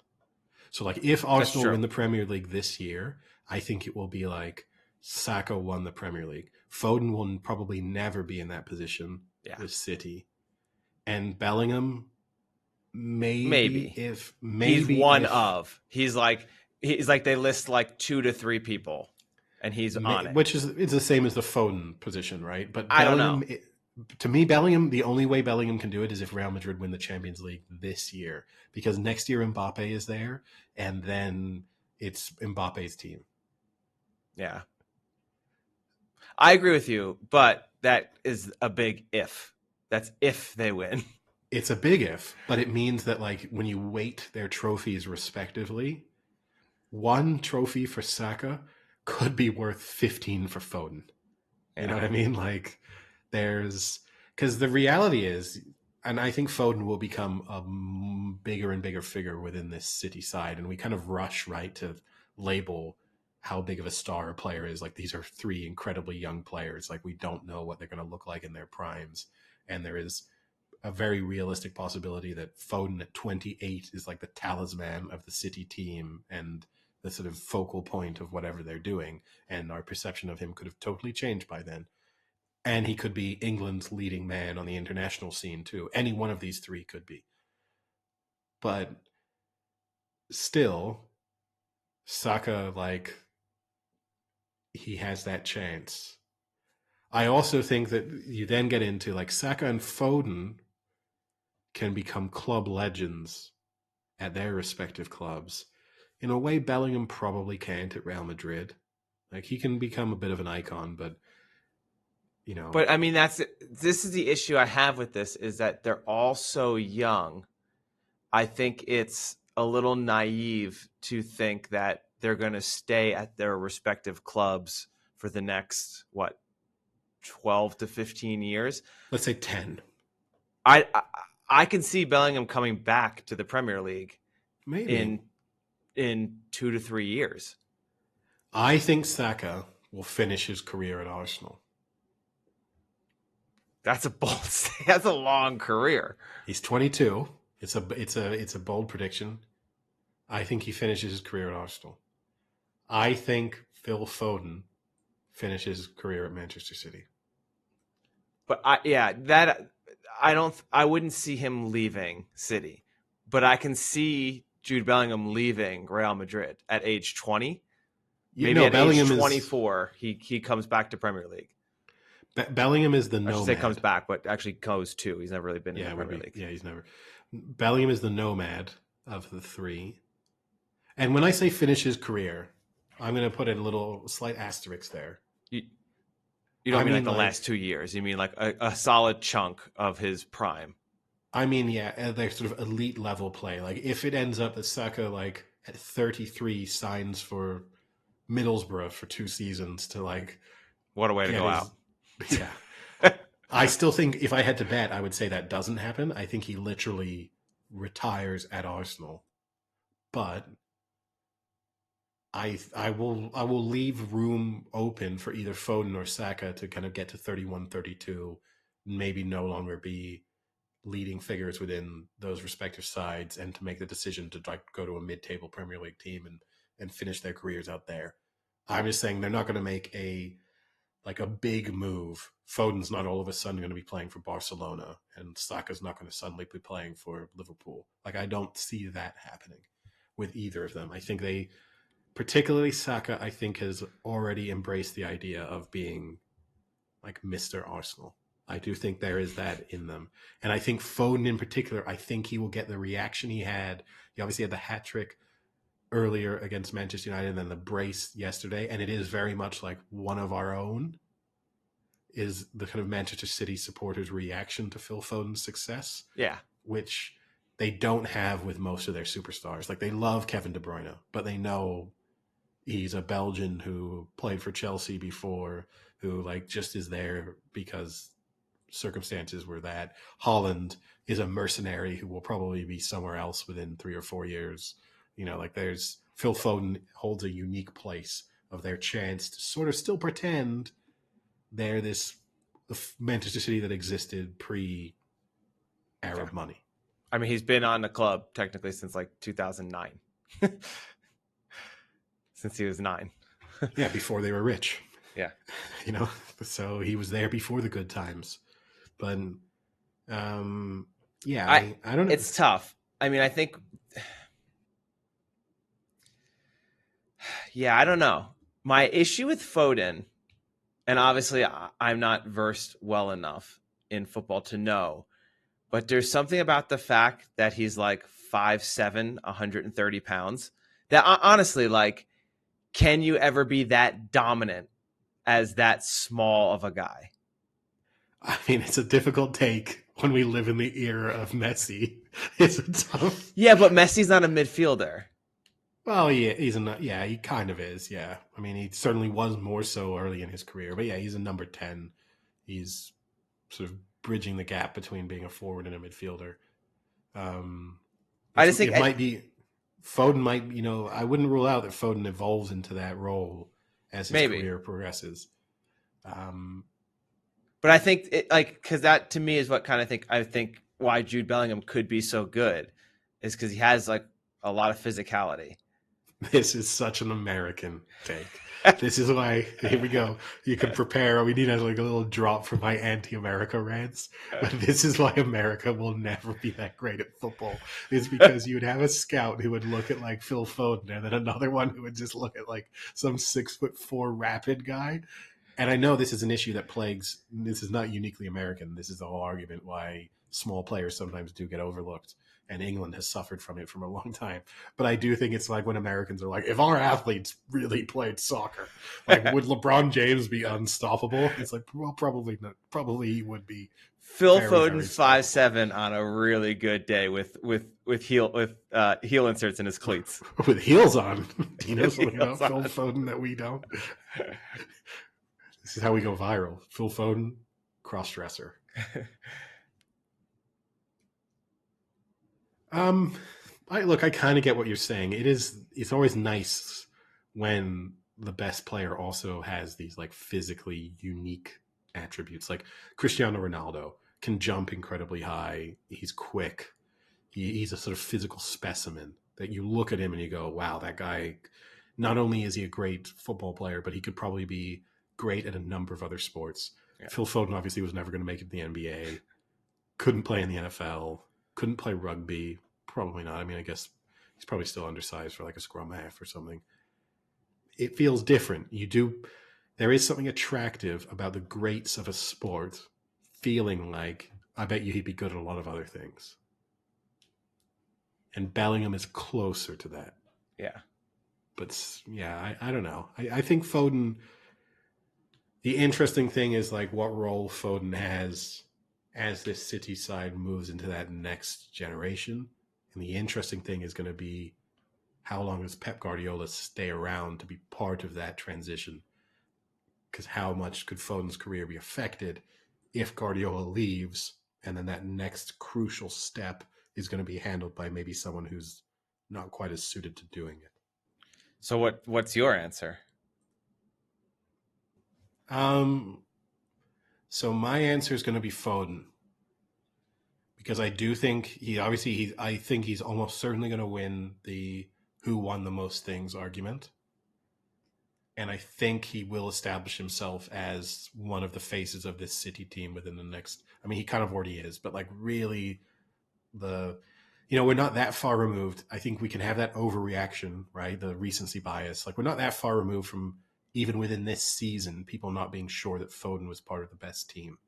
So, like, if Arsenal win the Premier League this year, I think it will be like Saka won the Premier League. Foden will probably never be in that position with City. And Bellingham, maybe he's one of. He's like they list like 2 to 3 people. And he's on it. Which it's the same as the Foden position, right? But I don't know. To me, Bellingham, the only way Bellingham can do it is if Real Madrid win the Champions League this year. Because next year Mbappe is there, and then it's Mbappe's team. Yeah. I agree with you, but that is a big if. That's if they win. It's a big if, but it means that, like, when you weight their trophies respectively, one trophy for Saka could be worth 15 for Foden. You know what I mean? Like, because the reality is, and I think Foden will become a bigger and bigger figure within this City side, and we kind of rush, right, to label how big of a star a player is. Like, these are 3 incredibly young players. Like, we don't know what they're going to look like in their primes, and there is a very realistic possibility that Foden at 28 is like the talisman of the City team and the sort of focal point of whatever they're doing, and our perception of him could have totally changed by then. And he could be England's leading man on the international scene too. Any one of these 3 could be. But still, Saka, like, he has that chance. I also think that you then get into, like, Saka and Foden can become club legends at their respective clubs. In a way, Bellingham probably can't at Real Madrid. Like, he can become a bit of an icon, but, you know. But, I mean, this is the issue I have with this, is that they're all so young. I think it's a little naive to think that they're going to stay at their respective clubs for the next 12 to 15 years. Let's say 10. I can see Bellingham coming back to the Premier League Maybe in 2 to 3 years. I think Saka will finish his career at Arsenal. That's a bold. That's a long career. He's 22. It's a bold prediction. I think he finishes his career at Arsenal. I think Phil Foden finishes his career at Manchester City. But I wouldn't see him leaving City, but I can see Jude Bellingham leaving Real Madrid at age 20. Maybe at Bellingham age 24, he comes back to Premier League. Bellingham is the nomad. I should say comes back, but actually goes to. He's never really been in the Premier League. Yeah, he's never. Bellingham is the nomad of the three. And when I say finish his career, I'm going to put a little slight asterisk there. You don't mean like the last 2 years. You mean like a solid chunk of his prime. I mean, yeah, they're sort of elite level play. Like if it ends up that Saka, like at 33, signs for Middlesbrough for 2 seasons to like... What a way to go out. Yeah. I still think if I had to bet, I would say that doesn't happen. I think he literally retires at Arsenal. But I will leave room open for either Foden or Saka to kind of get to 31, 32, maybe no longer be leading figures within those respective sides and to make the decision to like go to a mid-table Premier League team and finish their careers out there. I'm just saying they're not going to make a big move. Foden's not all of a sudden going to be playing for Barcelona and Saka's not going to suddenly be playing for Liverpool. Like I don't see that happening with either of them. I think particularly Saka, I think has already embraced the idea of being like Mr. Arsenal. I do think there is that in them. And I think Foden in particular, I think he will get the reaction he had. He obviously had the hat trick earlier against Manchester United and then the brace yesterday. And it is very much like one of our own is the kind of Manchester City supporters' reaction to Phil Foden's success. Yeah. Which they don't have with most of their superstars. Like they love Kevin De Bruyne, but they know he's a Belgian who played for Chelsea before, who like just is there because circumstances were that. Haaland is a mercenary who will probably be somewhere else within 3 or 4 years. You know, like there's Phil Foden holds a unique place of their chance to sort of still pretend they're this Manchester City that existed pre-Arab money. I mean, he's been on the club technically since like 2009. Since he was 9. Yeah, before they were rich. Yeah. You know, so he was there before the good times. But I don't know. It's tough. I mean, I think I don't know. My issue with Foden, and obviously I'm not versed well enough in football to know, but there's something about the fact that he's like 5'7", 130 pounds that honestly, like, can you ever be that dominant as that small of a guy? I mean, it's a difficult take when we live in the era of Messi. It's a tough. Yeah, but Messi's not a midfielder. Well, yeah, he kind of is. Yeah, I mean, he certainly was more so early in his career. But yeah, he's a number 10. He's sort of bridging the gap between being a forward and a midfielder. I just think it might be Foden. Might I wouldn't rule out that Foden evolves into that role as his career progresses. But I think because that to me is what I think why Jude Bellingham could be so good is because he has like a lot of physicality. This is such an American take. This is why, here we go. You can prepare. We need like a little drop for my anti-America rants. But this is why America will never be that great at football. It's because you'd have a scout who would look at like Phil Foden and then another one who would just look at like some 6'4" rapid guy. And I know this is an issue that plagues, this is not uniquely American. This is the whole argument why small players sometimes do get overlooked. And England has suffered from it for a long time. But I do think it's like when Americans are like, if our athletes really played soccer, like would LeBron James be unstoppable? It's like, well, probably not. Probably he would be. Phil Foden's 5'7" on a really good day with heel inserts in his cleats. With heels on. Do you know something about Phil Foden that we don't? This is how we go viral. Phil Foden, cross-dresser. I kind of get what you're saying. It's always nice when the best player also has these like physically unique attributes. Like Cristiano Ronaldo can jump incredibly high. He's quick. He's a sort of physical specimen that you look at him and you go, wow, that guy, not only is he a great football player, but he could probably be great at a number of other sports. Yeah. Phil Foden obviously was never going to make it in the NBA, couldn't play in the NFL, couldn't play rugby, probably not. I mean, I guess he's probably still undersized for like a scrum half or something. It feels different. There is something attractive about the greats of a sport feeling like, I bet you he'd be good at a lot of other things. And Bellingham is closer to that. Yeah. But yeah, I don't know. I think Foden, the interesting thing is like what role Foden has as this City side moves into that next generation. And the interesting thing is going to be how long does Pep Guardiola stay around to be part of that transition? Because how much could Foden's career be affected if Guardiola leaves and then that next crucial step is going to be handled by maybe someone who's not quite as suited to doing it. So what's your answer? So my answer is going to be Foden. Because I do think I think he's almost certainly going to win the who won the most things argument. And I think he will establish himself as one of the faces of this City team within the next, I mean, he kind of already is, but like really we're not that far removed. I think we can have that overreaction, right? The recency bias. Like we're not that far removed from even within this season, people not being sure that Foden was part of the best team.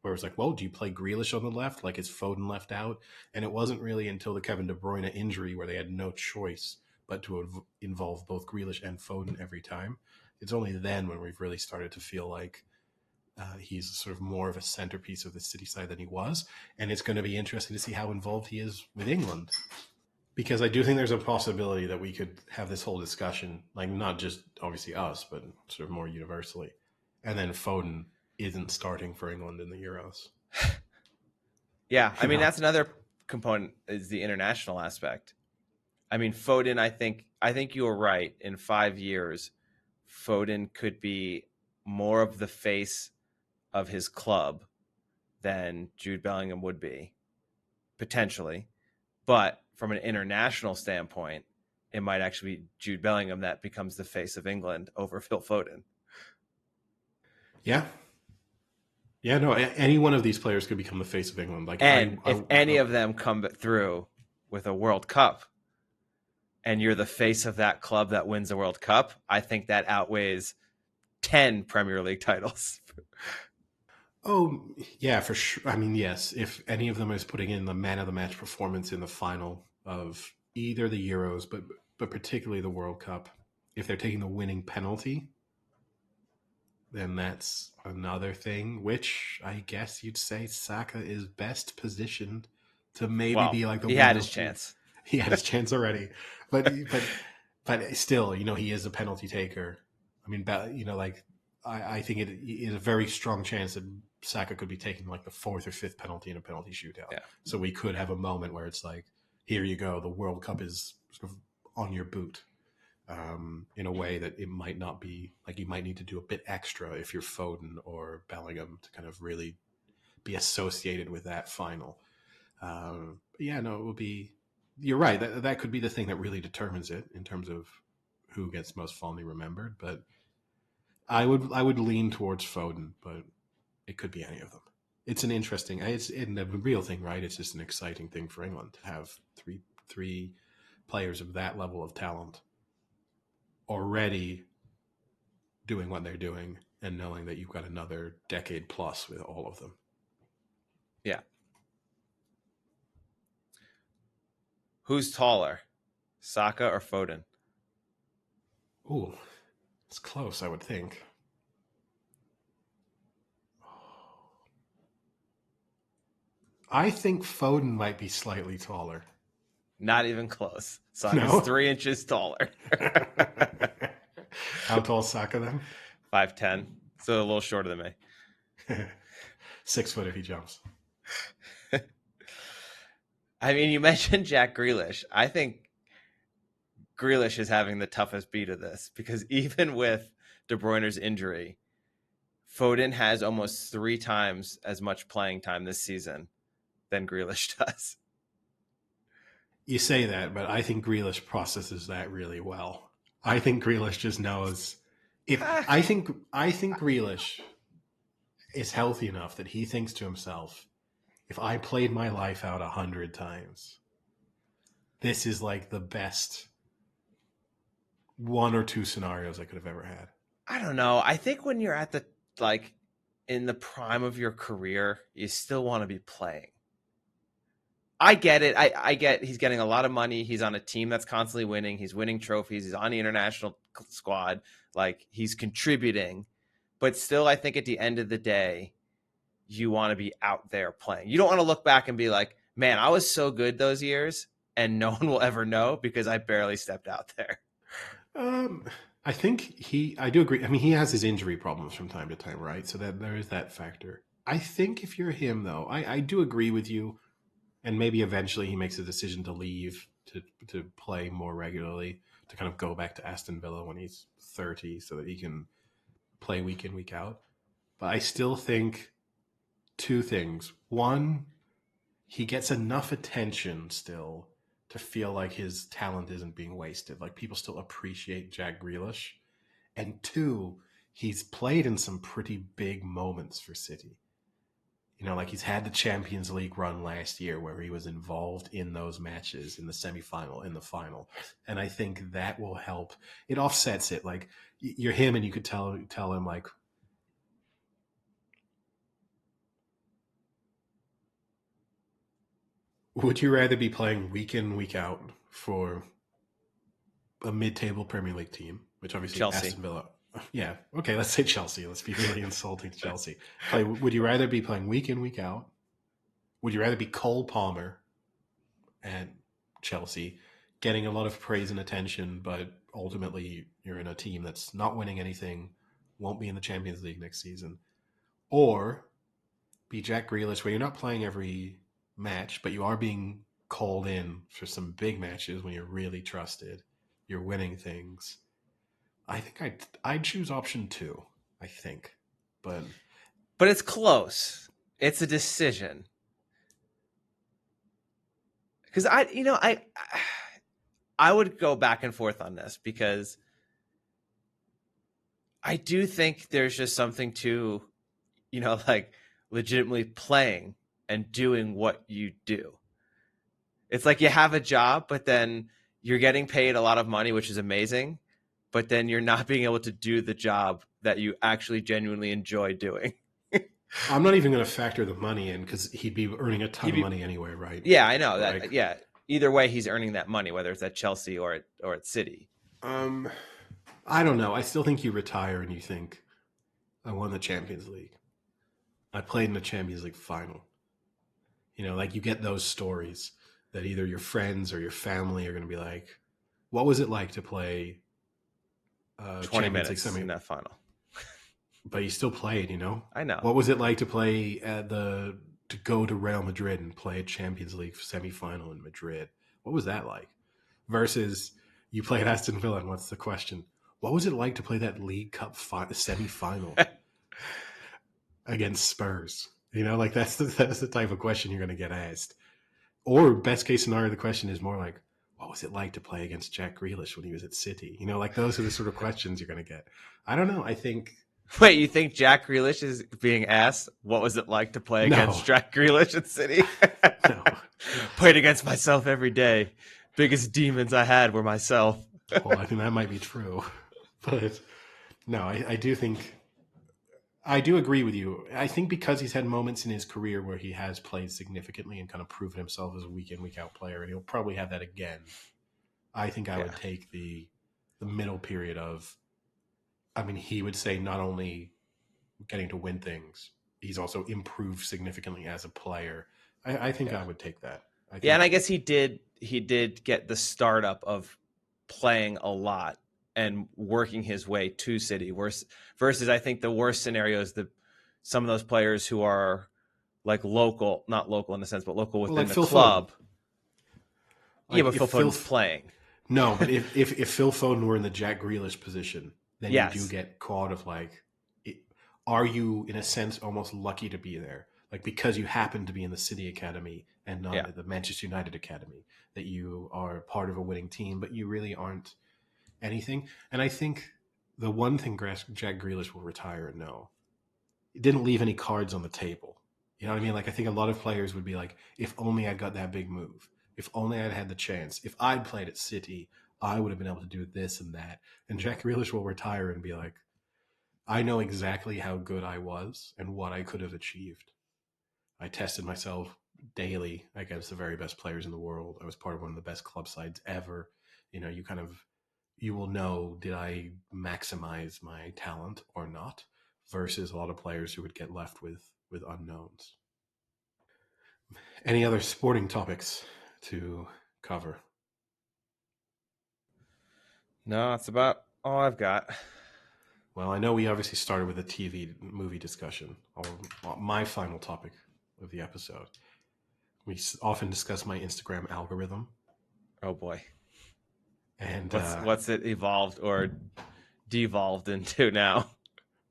Where it was like, well, do you play Grealish on the left? Like, is Foden left out? And it wasn't really until the Kevin De Bruyne injury where they had no choice but to involve both Grealish and Foden every time. It's only then when we've really started to feel like he's sort of more of a centerpiece of the City side than he was. And it's going to be interesting to see how involved he is with England. Because I do think there's a possibility that we could have this whole discussion, like not just obviously us, but sort of more universally. And then Foden isn't starting for England in the Euros. Yeah, I mean, that's another component is the international aspect. I mean, Foden, I think you were right. In 5 years, Foden could be more of the face of his club than Jude Bellingham would be, potentially. But from an international standpoint, it might actually be Jude Bellingham that becomes the face of England over Phil Foden. Yeah. Yeah, no, any one of these players could become the face of England. Like, and if any of them come through with a World Cup and you're the face of that club that wins the World Cup, I think that outweighs 10 Premier League titles. Oh, yeah, for sure. I mean, yes, if any of them is putting in the man of the match performance in the final of either the Euros, but particularly the World Cup, if they're taking the winning penalty, then that's another thing, which I guess you'd say Saka is best positioned to maybe be like the he had his chance. He had his chance already. But still, he is a penalty taker. I mean, like I think it is a very strong chance that Saka could be taking like the 4th or 5th penalty in a penalty shootout. Yeah. So we could have a moment where it's like, here you go, the World Cup is sort of on your boot. In a way that it might not be, like you might need to do a bit extra if you're Foden or Bellingham to kind of really be associated with that final. It will be, you're right, that could be the thing that really determines it in terms of who gets most fondly remembered. But I would lean towards Foden, but it could be any of them. It's an interesting, it's a real thing, right? It's just an exciting thing for England to have three players of that level of talent already doing what they're doing and knowing that you've got another decade plus with all of them. Yeah. Who's taller, Saka or Foden? Ooh, it's close, I would think. I think Foden might be slightly taller. Not even close. Saka's 3 inches taller. How tall is Saka then? 5'10". So a little shorter than me. 6 foot if he jumps. I mean, you mentioned Jack Grealish. I think Grealish is having the toughest beat of this because even with De Bruyne's injury, Foden has almost 3 times as much playing time this season than Grealish does. You say that, but I think Grealish processes that really well. I think Grealish just knows if I think Grealish is healthy enough that he thinks to himself, if I played my life out 100 times, this is like the best 1 or 2 scenarios I could have ever had. I don't know. I think when you're at the in the prime of your career, you still want to be playing. I get it. I get he's getting a lot of money. He's on a team that's constantly winning. He's winning trophies. He's on the international squad. Like, he's contributing. But still, I think at the end of the day, you want to be out there playing. You don't want to look back and be like, man, I was so good those years and no one will ever know because I barely stepped out there. I think I do agree. I mean, he has his injury problems from time to time, right? So that there is that factor. I think if you're him, though, I do agree with you. And maybe eventually he makes a decision to leave to play more regularly, to kind of go back to Aston Villa when he's 30 so that he can play week in, week out. But I still think 2 things. One, he gets enough attention still to feel like his talent isn't being wasted. Like, people still appreciate Jack Grealish. And 2, he's played in some pretty big moments for City. You know, like, he's had the Champions League run last year where he was involved in those matches, in the semifinal, in the final. And I think that will help. It offsets it. Like, you're him and you could tell him, like, would you rather be playing week in, week out for a mid-table Premier League team, which obviously Chelsea. Aston Villa. Yeah, okay, let's say Chelsea. Let's be really insulting to Chelsea. Would you rather be playing week in, week out? Would you rather be Cole Palmer at Chelsea, getting a lot of praise and attention, but ultimately you're in a team that's not winning anything, won't be in the Champions League next season? Or be Jack Grealish, where you're not playing every match, but you are being called in for some big matches when you're really trusted, you're winning things. I think I'd choose option 2, I think. But it's close. It's a decision. Because I would go back and forth on this because I do think there's just something to, like, legitimately playing and doing what you do. It's like you have a job, but then you're getting paid a lot of money, which is amazing, but then you're not being able to do the job that you actually genuinely enjoy doing. I'm not even going to factor the money in because he'd be earning a ton of money anyway, right? Yeah, I know that. Like, yeah, either way, he's earning that money, whether it's at Chelsea or at City. I don't know. I still think you retire and you think, I won the Champions League. I played in the Champions League final. Like, you get those stories that either your friends or your family are going to be like, what was it like to play 20 minutes in that final? But you still played, I know. What was it like to play to go to Real Madrid and play a Champions League semifinal in Madrid? What was that like? Versus you played Aston Villa, and what's the question? What was it like to play that League Cup semifinal against Spurs? Like, that's the type of question you're going to get asked. Or best case scenario, the question is more like, what was it like to play against Jack Grealish when he was at City? Like, those are the sort of questions you're going to get. I don't know. I think. Wait, you think Jack Grealish is being asked what was it like to play against Jack Grealish at City? No. Played against myself every day. Biggest demons I had were myself. Well, I think that might be true. But no, I do think. I do agree with you. I think because he's had moments in his career where he has played significantly and kind of proven himself as a week in, week out player, and he'll probably have that again. I think I would take the middle period of. I mean, he would say not only getting to win things, he's also improved significantly as a player. I think I would take that. And I guess he did get the startup of playing a lot and working his way to City. Versus I think the worst scenario is some of those players who are like local, not local in a sense, but local within like the Phil club. Like But Phil Foden's playing. No, but if Phil Foden were in the Jack Grealish position, then Yes. you do get caught of like, are you in a sense almost lucky to be there? Like because you happen to be in the City Academy and not at the Manchester United Academy, that you are part of a winning team, but you really aren't anything. And I think the one thing Jack Grealish will retire and know, he didn't leave any cards on the table. You know what I mean? Like I think a lot of players would be like, if only I got that big move. If only I'd had the chance. If I'd played at City, I would have been able to do this and that. And Jack Grealish will retire and be like, I know exactly how good I was and what I could have achieved. I tested myself daily against the very best players in the world. I was part of one of the best club sides ever. You know, you will know, did I maximize my talent or not, versus a lot of players who would get left with unknowns. Any other sporting topics to cover? No, that's about all I've got. Well, I know we obviously started with a TV movie discussion. My final topic of the episode. We often discuss my Instagram algorithm. Oh boy. And what's it evolved or devolved into now?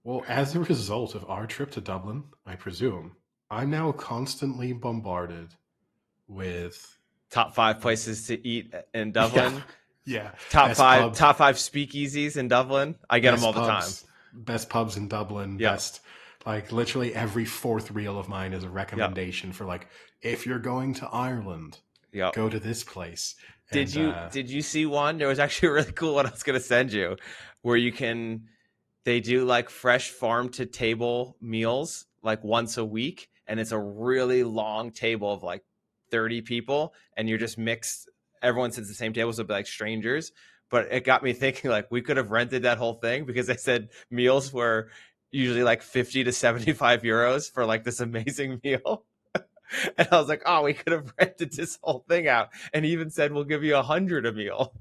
Well, as a result of our trip to Dublin, I presume, I'm now constantly bombarded with top 5 places to eat in Dublin. Yeah. Top five speakeasies in Dublin. I get them all the time. Best pubs in Dublin. Yep. Best, like literally every fourth reel of mine is a recommendation for like, if you're going to Ireland, go to this place. Did you see one? There was actually a really cool one I was going to send you, where they do like fresh farm to table meals like once a week, and it's a really long table of like 30 people, and you're just mixed. Everyone sits at the same table, so it'll be like strangers. But it got me thinking, like, we could have rented that whole thing, because they said meals were usually like 50 to 75 euros for like this amazing meal. And I was like, oh, we could have rented this whole thing out. And he even said, we'll give you 100 a meal.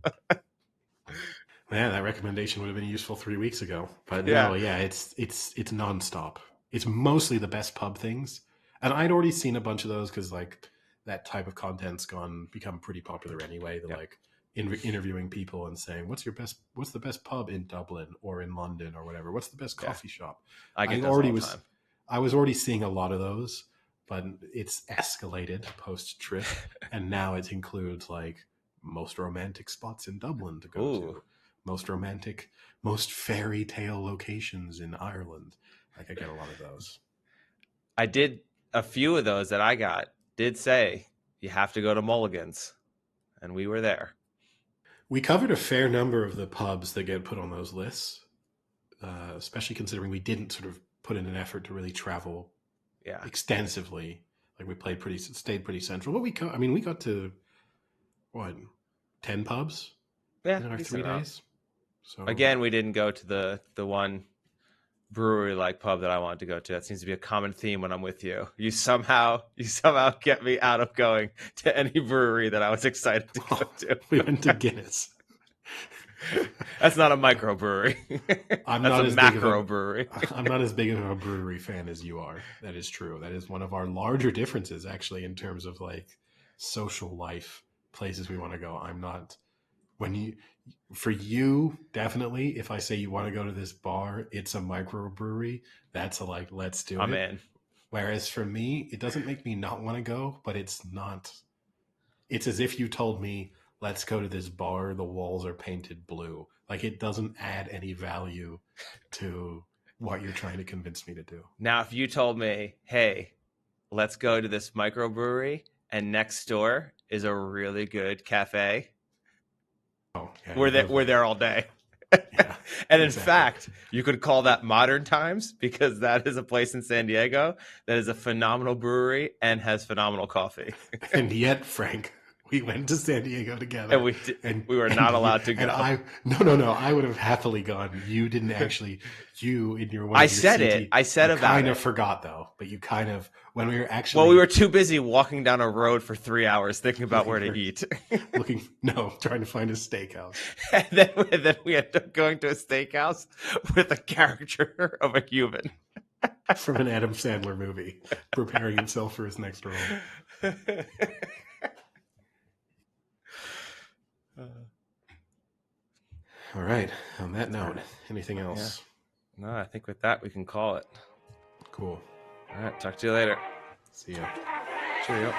Man, that recommendation would have been useful 3 weeks ago. But no, it's nonstop. It's mostly the best pub things. And I'd already seen a bunch of those because like that type of content's become pretty popular anyway. They're like interviewing people and saying, what's the best pub in Dublin or in London or whatever? What's the best coffee shop? I was already seeing a lot of those, but it's escalated post trip. And now it includes like most romantic spots in Dublin to go to. Most romantic, most fairy tale locations in Ireland. Like I get a lot of those. I did a few of those that I got did say you have to go to Mulligan's, and we were there. We covered a fair number of the pubs that get put on those lists, especially considering we didn't sort of put in an effort to really travel extensively. Like we stayed pretty central. But we got to what, 10 pubs in our 3 days. So again, we didn't go to the one brewery-like pub that I wanted to go to. That seems to be a common theme when I'm with you. You somehow get me out of going to any brewery that I was excited to go to. We went to Guinness. That's not a microbrewery. That's a macro brewery. I'm not as big of a brewery fan as you are. That is true. That is one of our larger differences, actually, in terms of like social life, places we want to go. I'm not. For you, definitely, if I say you want to go to this bar, it's a microbrewery. That's like, let's do it. I'm in. Whereas for me, it doesn't make me not want to go, but it's not. It's as if you told me, let's go to this bar, the walls are painted blue. Like it doesn't add any value to what you're trying to convince me to do. Now, if you told me, hey, let's go to this microbrewery, and next door is a really good cafe. Oh, yeah, we're there all day. Yeah, and in fact, you could call that Modern Times, because that is a place in San Diego that is a phenomenal brewery and has phenomenal coffee. And yet, Frank, We went to San Diego together, and we were not allowed to go. And no. I would have happily gone. You didn't actually. You in your one. I said it. I said about it. Kind of forgot though, but you kind of when we were actually. Well, we were too busy walking down a road for 3 hours thinking about where to eat. Trying to find a steakhouse. And then we ended up going to a steakhouse with a character of a human from an Adam Sandler movie, preparing himself for his next role. All right. On that note, anything else? Yeah. No, I think with that we can call it. Cool. All right. Talk to you later. See ya. Cheerio.